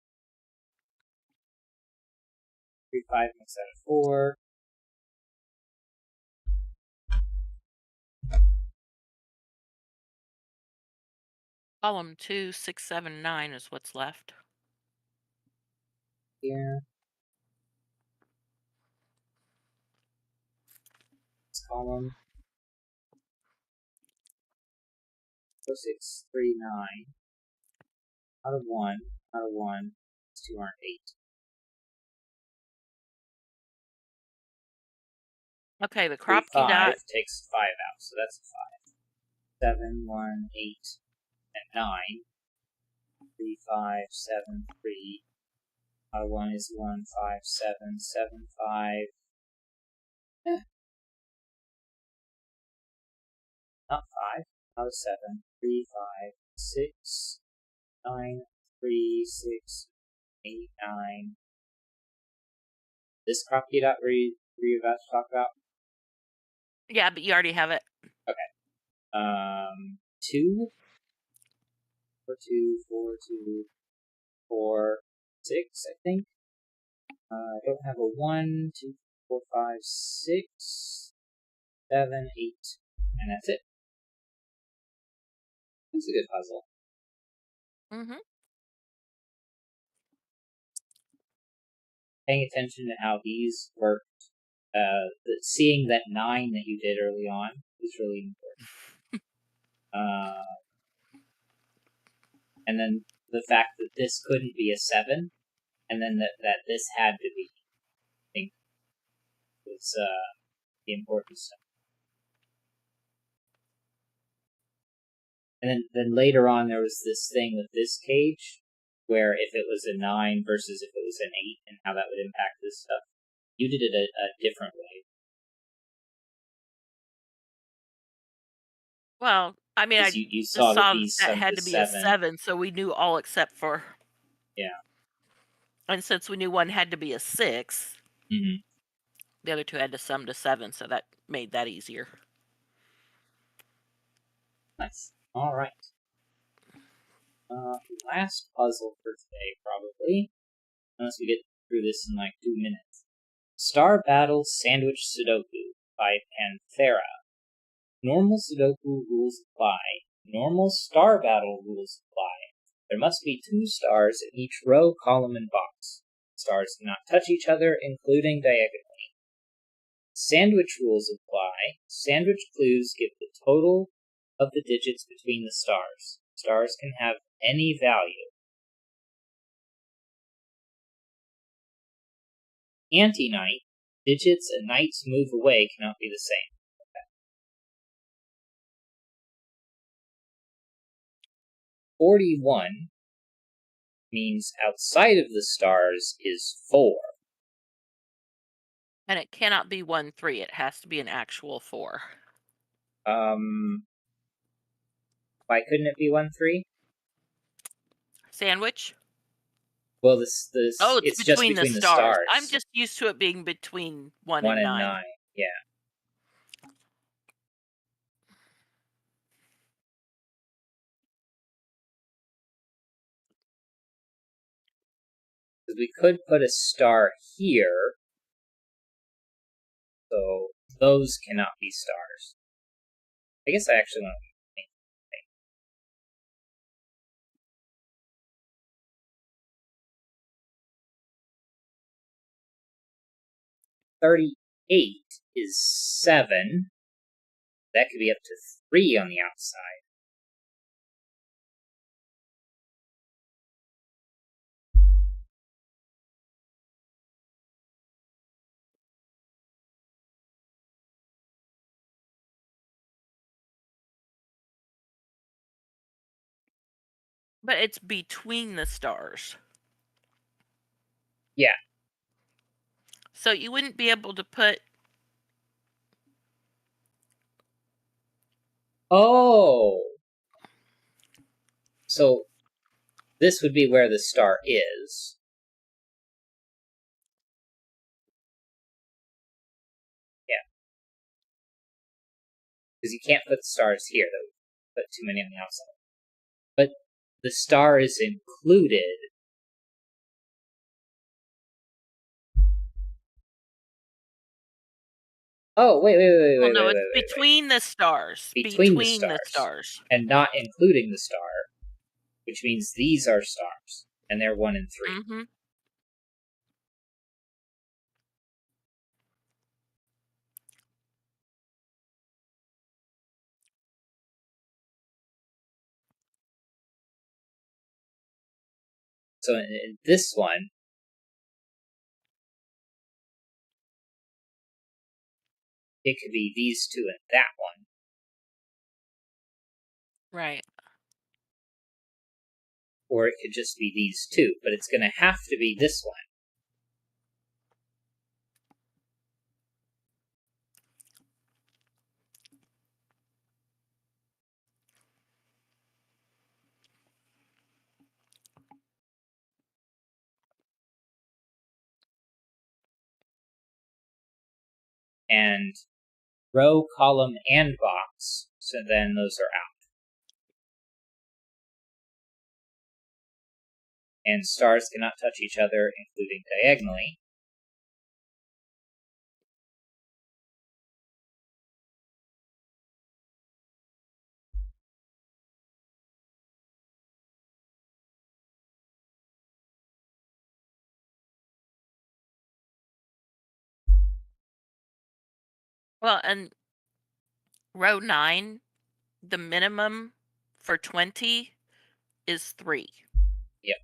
3, 5 makes that a 4. Column 2, 6, 7, 9 is what's left. Here. This column. 4, 6, 3, 9. Out of 1. Out of 1. These 2 aren't 8. Okay, the 3, crop key 5 dot. takes 5 out, so that's a 5. 7, 1, 8, and 9. 3, 5, 7, 3. Out of 1 is 1, 5, 7, 7, 5. Not 5. Out of 7. 3, 5, 6, 9, 3, 6, 8, 9. This crop key dot were you about to talk about? Yeah, but you already have it. Okay. 2. 4, 2, 4, 2, 4, 6, I think. I don't have a 1, 2, 4, 5, 6, 7, 8. And that's it. It's a good puzzle. Mm-hmm. Paying attention to how these worked, seeing that 9 that you did early on is really important. And then the fact that this couldn't be a 7 and then that this had to be, I think, was the important stuff. And then later on, there was this thing with this cage, where if it was a 9 versus if it was an 8, and how that would impact this stuff. You did it a different way. Well, I mean, I you just saw that saw these that summed had to to be a 7. 7, so we knew all except for. Yeah. And since we knew one had to be a 6, Mm-hmm. the other two had to sum to 7, so that made that easier. Nice. All right. Last puzzle for today, probably, unless we get through this in like 2 minutes. Star Battle Sandwich Sudoku by Panthera. Normal Sudoku rules apply. Normal Star Battle rules apply. There must be 2 stars in each row, column, and box. Stars cannot touch each other, including diagonally. Sandwich rules apply. Sandwich clues give the total of the digits between the stars. Stars can have any value. Anti-night, digits and nights move away cannot be the same. 41 means outside of the stars is 4. And it cannot be 1, 3. It has to be an actual 4. Why couldn't it be 1, 3? Sandwich? Well, Oh, it's just between the between the stars. stars. I'm just used to it being between 1 1 and and 9. 9, yeah. Because we could put a star here, so those cannot be stars. I guess I actually want to think. 38 is 7. That could be up to 3 on the outside. But it's between the stars. Yeah. So you wouldn't be able to put. Oh! So this would be where the star is. Yeah. Because you can't put stars here, though. Put too many on the outside. But the star is included. Oh, wait. Well, no, it's between the stars. Between the stars. And not including the star, which means these are stars, and they're 1 and 3. Mm-hmm. So in this one, it could be these 2 and that one. Right. Or it could just be these 2, but it's going to have to be this one. And row, column, and box, so then those are out. And stars cannot touch each other, including diagonally. Well, and row 9, the minimum for 20 is 3. Yep.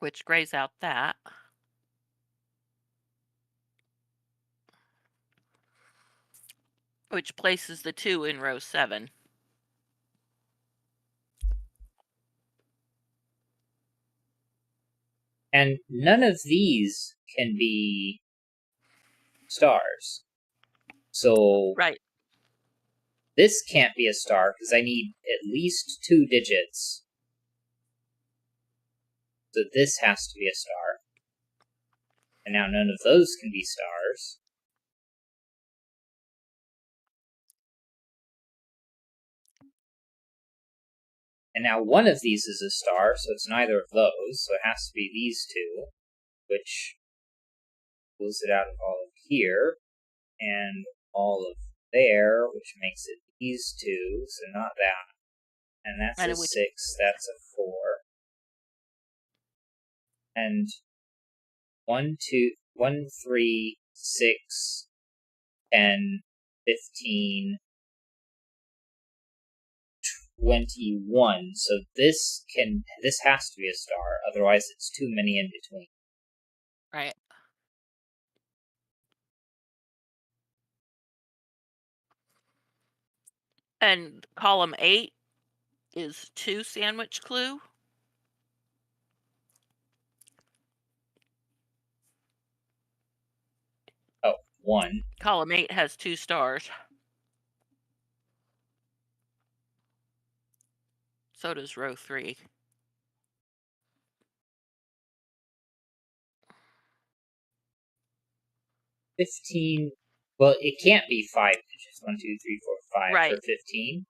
which grays out that. Which places the 2 in row 7. And none of these can be stars. So Right. this can't be a star because I need at least 2 digits. So this has to be a star. And now none of those can be stars. And now one of these is a star, so it's neither of those. So it has to be these two, which pulls it out of all of here and all of there, which makes it these two, so not that. And that's And a 6, that's a 4. And 1, 2, 1, 3, 6, 10, 15, 21. So this has to be a star, otherwise it's too many in between. Right. And column 8 is 2 sandwich clue. Oh, 1. Column 8 has 2 stars. So does row 3. 15. Well, it can't be 5 digits. 1, 2, 3, 4, 5 Right. for 15.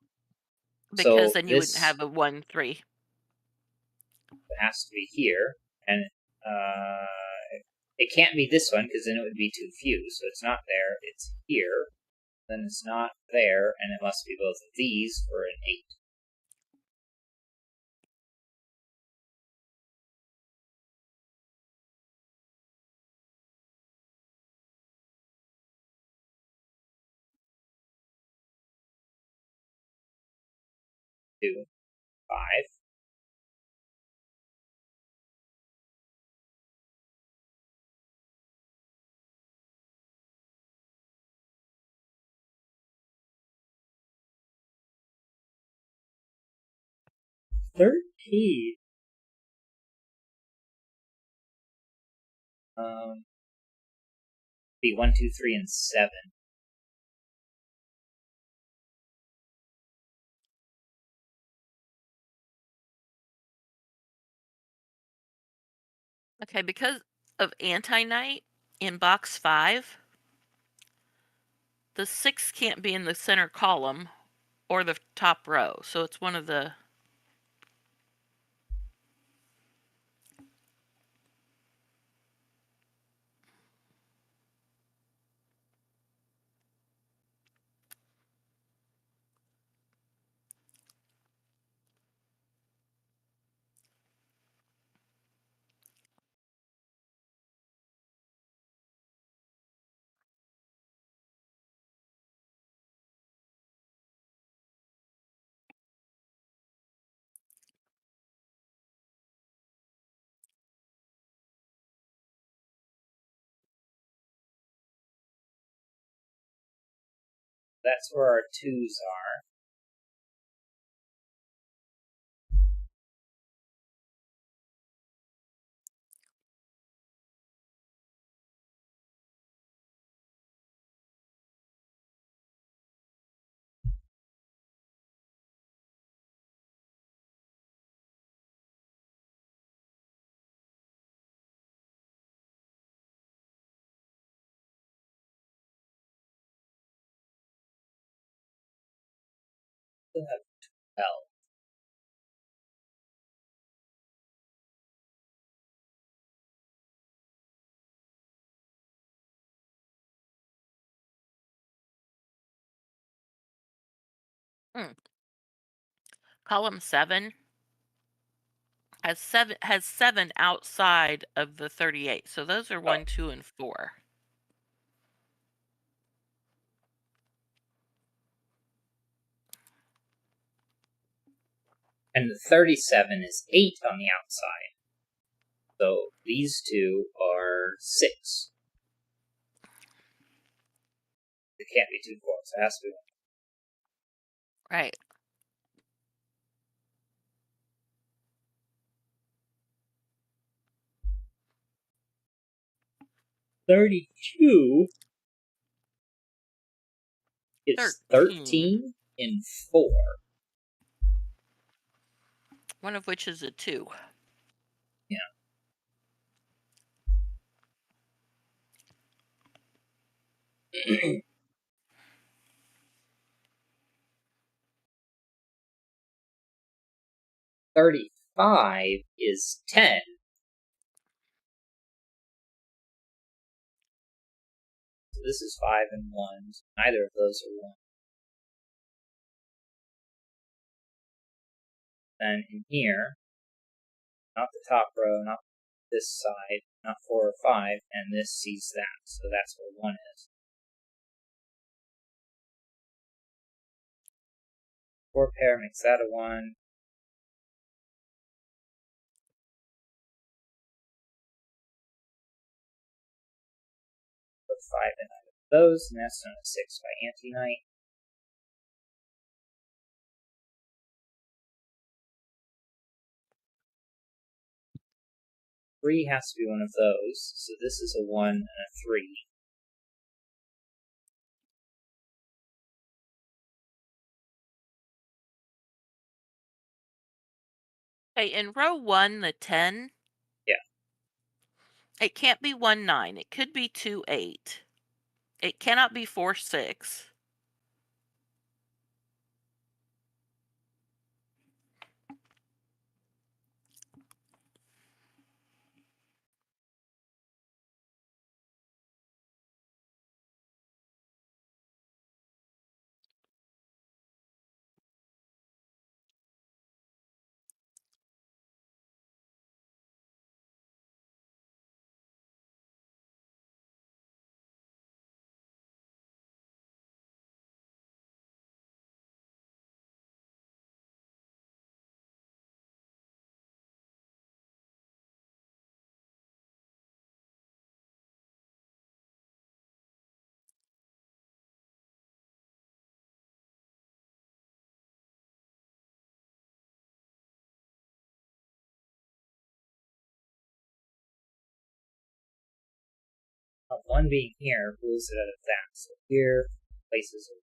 Because So then you wouldn't have a 1, 3. It has to be here, and it can't be this one because then it would be too few. So it's not there. It's here. Then it's not there, and it must be both of these for an 8. Two, 5. $13. Be 1, 2, 3, and 7. Okay, because of anti-night in box 5, the 6 can't be in the center column or the top row. So it's one of the... That's where our 2s are. We'll have 12. Column 7 has 7 outside of the 38. So those are 1, 2, and 4. And the 37 is 8 on the outside. So these two are 6. It can't be 2 4s. It has to be 1. Right. $32 is 13. 13 and 4. One of which is a 2. Yeah. $35 is 10. So this is 5 and 1. Neither of those are 1. Then in here, not the top row, not this side, not 4 or 5, and this sees that. So that's where 1 is. 4 pair makes that a 1. Put 5 in either of those, and that's known as 6 by anti-knight. Three has to be one of those, so this is a 1 and a 3. Okay, in row 1, the 10. Yeah. It can't be 1 9. It could be 2 8. It cannot be 4 6. One being here rules it out of that. So here places it.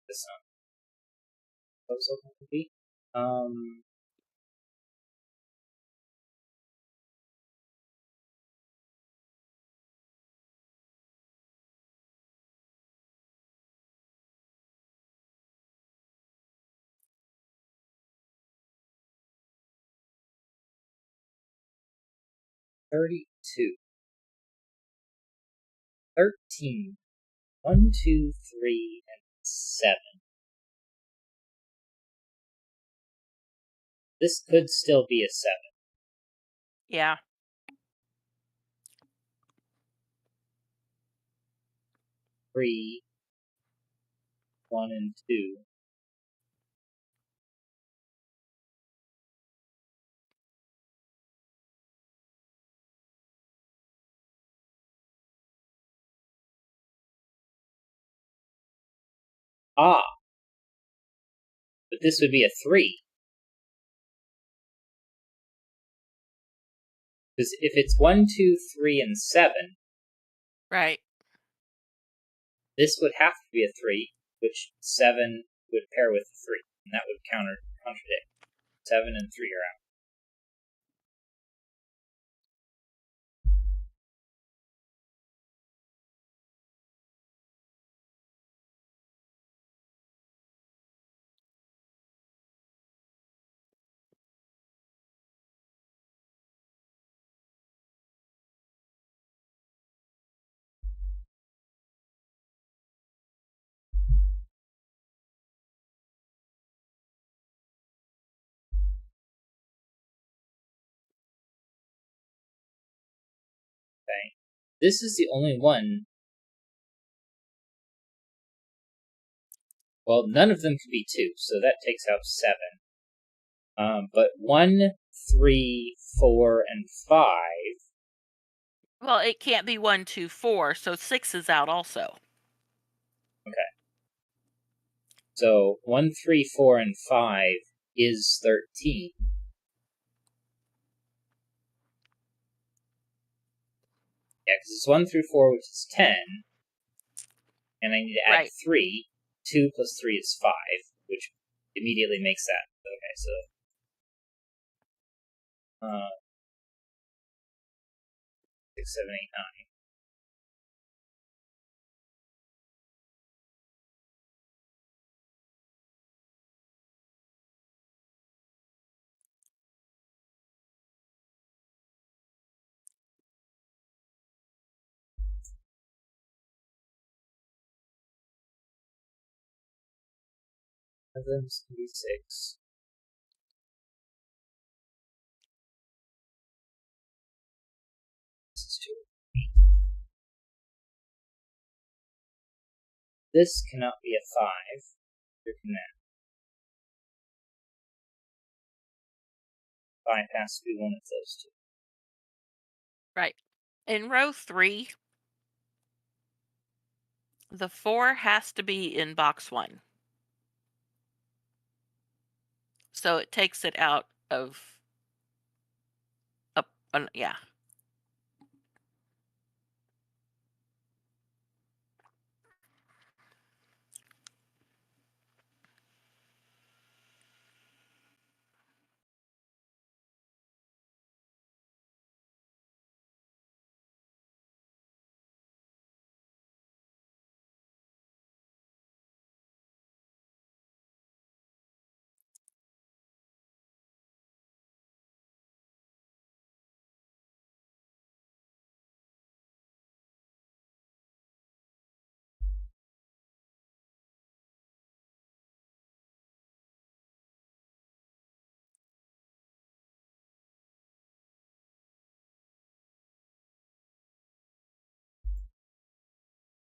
This proposal to be. Um, $32. 13. 1, 2, 3, and 7. This could still be a 7. Yeah. 3, 1, and 2. Ah, but this would be a 3. Because if it's 1, 2, 3, and 7, Right. this would have to be a 3, which 7 would pair with 3, and that would contradict. 7 and 3 are out. Okay. This is the only one. Well, none of them can be 2, so that takes out 7. But 1, 3, 4, and 5. Well, it can't be 1, 2, 4, so 6 is out also. Okay. So 1, 3, 4, and 5 is 13. Yeah, because it's 1 through 4, which is 10. And I need to add Right. 3. 2 plus 3 is 5, which immediately makes that. Okay, so 6, 7, 8, 9. One of them is going to be 6. This is 2. This cannot be a 5. There can that. 5 has to be one of those 2. Right. In row 3, the 4 has to be in box 1. So it takes it out of yeah.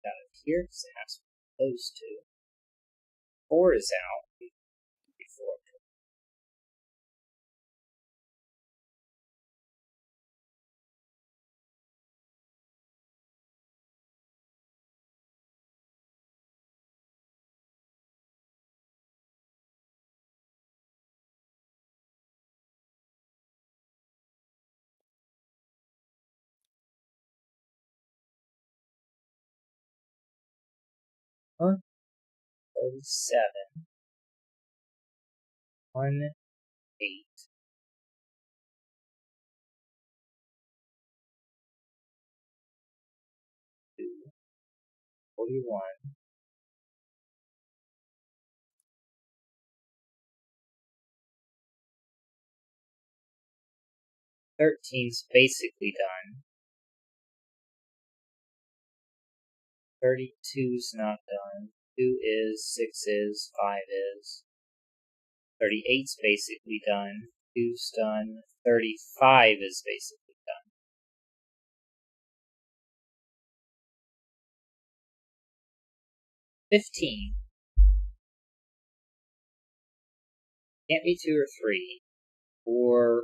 Out of here, because it has to be those 2. 4 is out. Before. Huh? 37. 1, 8. 2. 41. 13's basically done. 32's not done. 2 is, 6 is, 5 is. 38's basically done. 2's done. 35 is basically done. 15. Can't be 2 or 3. Or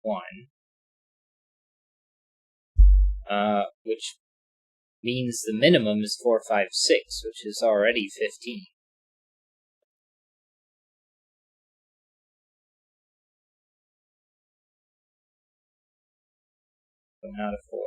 1. Which means the minimum is 4, 5, 6, which is already 15. So not a 4.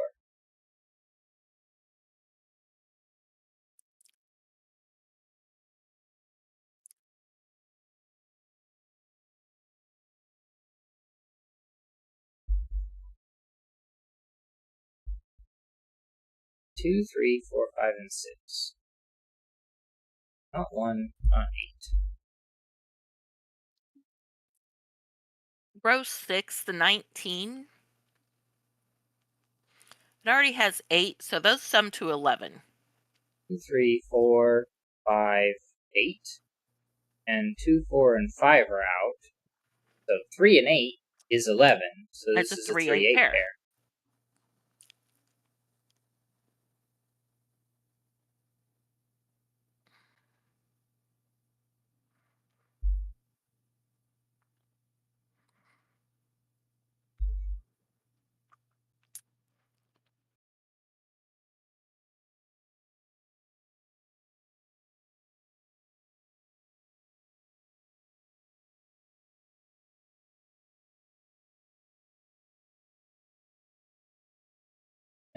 2, 3, 4, 5, and 6. Not 1, not 8. Row 6, the 19. It already has 8, so those sum to 11. 2, 3, 4, 5, 8. And 2, 4, and 5 are out. So 3 and 8 is 11. So It's this a is a 3-8 3-8 pair. pair.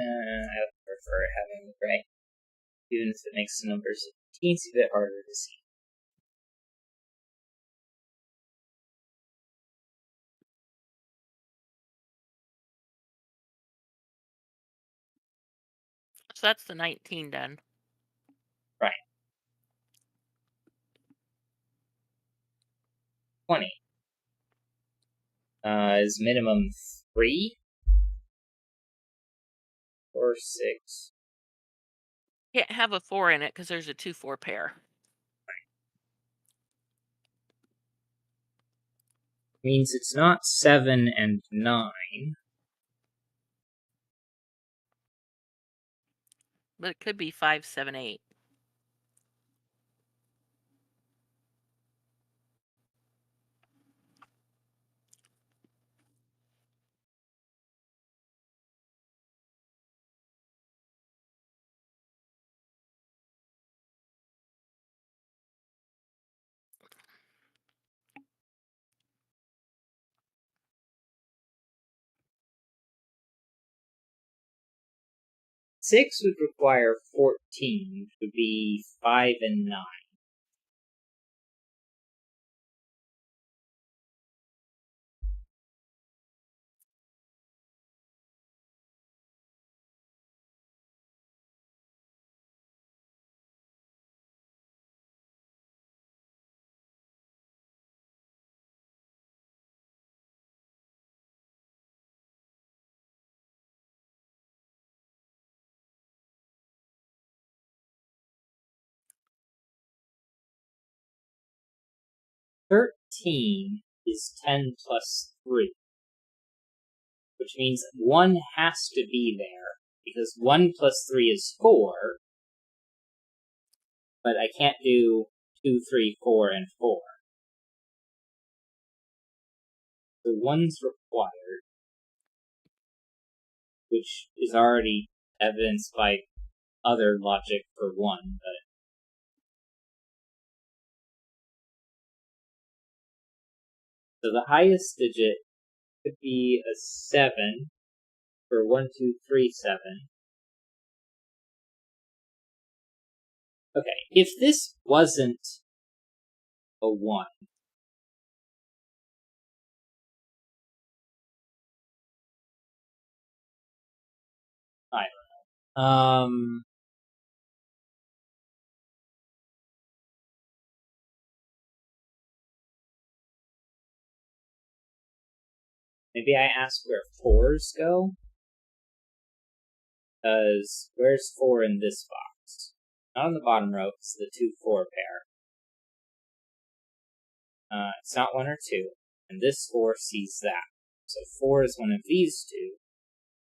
I prefer having the gray, even if it makes the numbers a teensy bit harder to see. So that's the 19 done. Right. 20 is minimum 3 or 6. Can't have a 4 in it because there's a 2-4 pair. Means it's not 7 and 9. But it could be 5, 7, 8. Six would require 14, which would be 5 and 9. "13" is 10 plus 3, which means 1 has to be there, because 1 plus 3 is 4, but I can't do 2, 3, 4, and 4. So 1's required, which is already evidenced by other logic for 1, but so the highest digit could be a 7 for 1, 2, 3, 7. Okay, if this wasn't a 1, I don't know. Maybe I ask where 4s go? Because where's 4 in this box? Not on the bottom row, it's the 2, 4 pair. It's not 1 or 2, and this 4 sees that. So 4 is one of these two,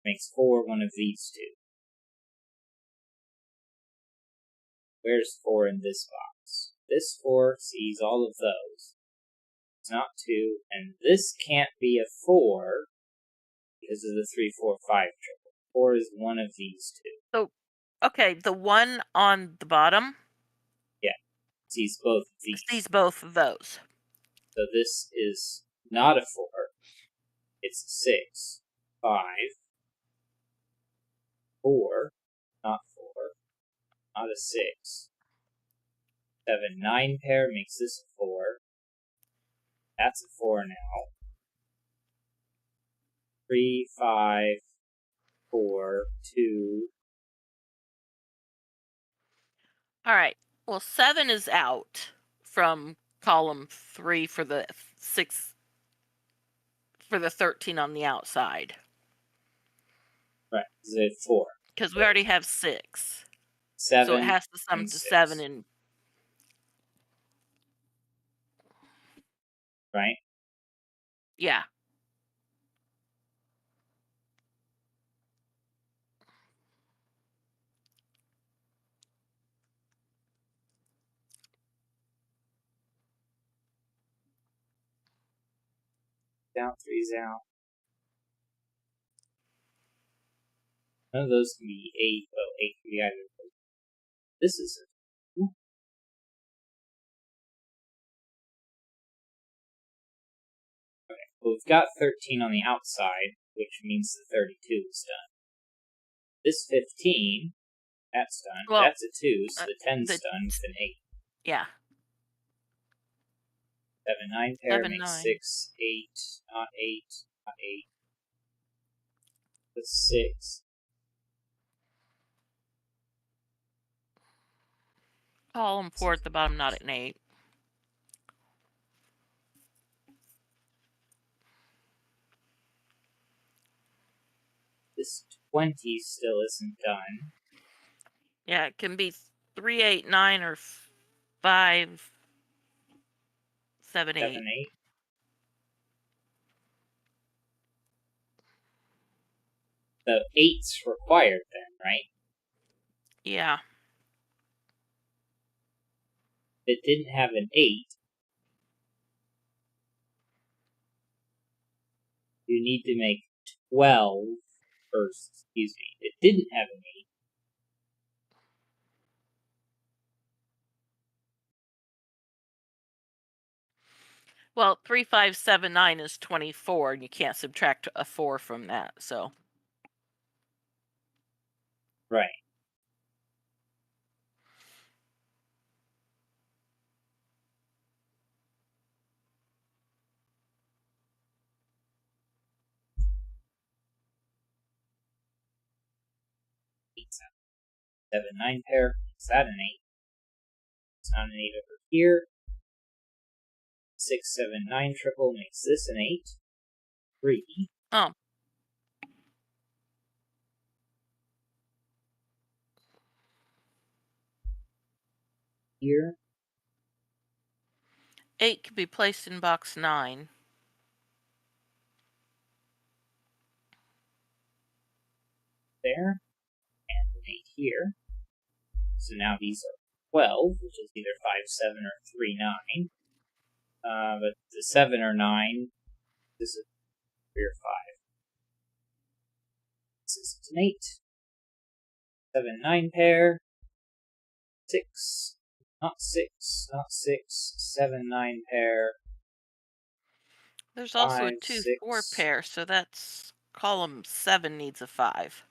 makes 4 one of these two. Where's 4 in this box? This 4 sees all of those. It's not 2, and this can't be a 4 because of the 3, 4, 5 triple. 4 is one of these two. So, okay, the one on the bottom Sees both of these. sees both of those. So this is not a 4. It's a 6, 5, 4, not 4, not a 6. 7, 9 pair makes this a 4. That's a 4 now. 3, 5, 4, 2. All right. Well, 7 is out from column 3 for the 6 for the 13 on the outside. Right, is it 4? Because we already have 6. 7. So it has to sum and to 6. 7 and Right? yeah. Down, 3's out. None of those can be 8. Well, 8 can be either. This is a 2. Okay, well, we've got 13 on the outside, which means the 32 is done. this 15, that's done. Well, that's a 2, so the 10's the- done with an 8. Yeah. 7, 9 pair 7, makes 9. 6, 8, not 8, not 8. That's 6. All and 4 at the bottom, not an 8. This 20 still isn't done. Yeah, it can be 3, 8, 9, or 5, 7, 8. 7, 8. The 8's required then, right? Yeah. If it didn't have an 8, you need to make 12, or excuse me, it didn't have an 8. Well, 3, 5, 7, 9 is 24, and you can't subtract a 4 from that, so. Right. Eight, 7, 9 pair, makes that an 8. It's not an 8 over here. 6, 7, 9 triple makes this an 8. 3. Oh. Here. 8 can be placed in box 9. There. And an 8 here. So now these are 12, which is either 5, 7, or 3, 9. But the 7 or 9, this is 3 or 5. This is an 8. 7, 9 pair. 6. Not 6. Not 6. 7, 9 pair. There's also 5, a 2, 4 6. pair, so that's column 7 needs a 5.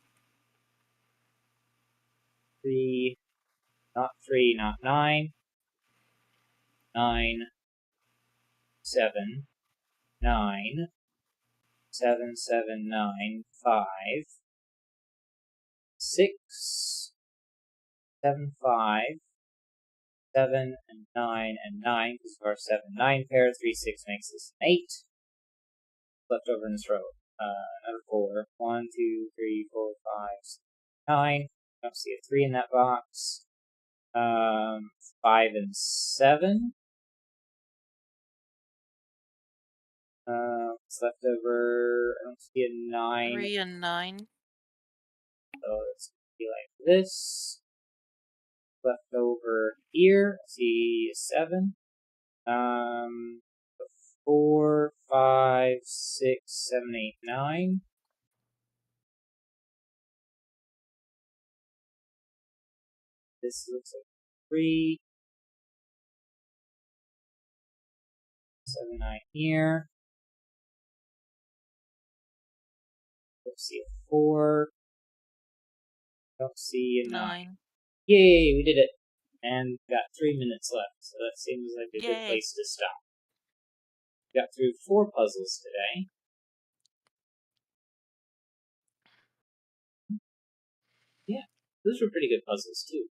3. Not 3. Not 9. 9. 7. 9. 7, 7, 9. 5. 6. 7, 5. 7 and 9 and 9, because of our 7, 9 pair. 3, 6 makes this an 8. Left over in this row. Another 4. 1, 2, 3, 4, 5, 6, 9. Don't see a 3 in that box. 5 and 7. What's left over? I don't see a 9. 3 and 9. So it's going to be like this. Left over here, I see a 7. 4, 5, 6, 7, 8, 9. This looks like 3. 7, 9 here. Don't see a 4. Don't see a 9. 9. Yay, we did it. And got 3 minutes left, so that seems like a good Yay. place to stop. Got through 4 puzzles today. Yeah, those were pretty good puzzles too.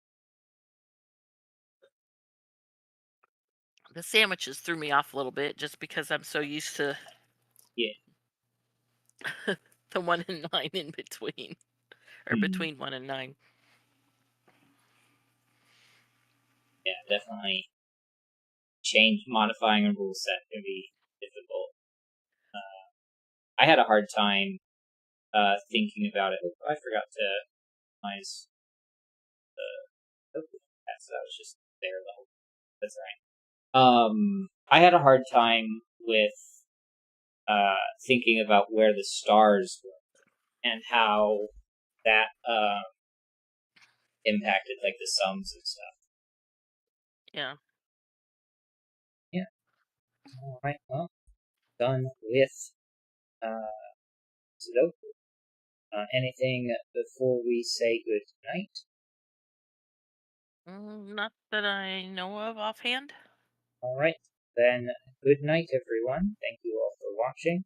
The sandwiches threw me off a little bit just because I'm so used to Yeah. the 1 and 9 in between. Or between 1 and 9. Yeah, definitely. Modifying a rule set can be difficult. I had a hard time thinking about it. Oh, I forgot to minimize the. Oh, that's that was just there level. That's right. I had a hard time with thinking about where the stars were and how that impacted like the sums and stuff. Yeah. Yeah. All right. Well, done with Sudoku. Anything before we say good night? Not that I know of offhand. All right, then good night, everyone. Thank you all for watching.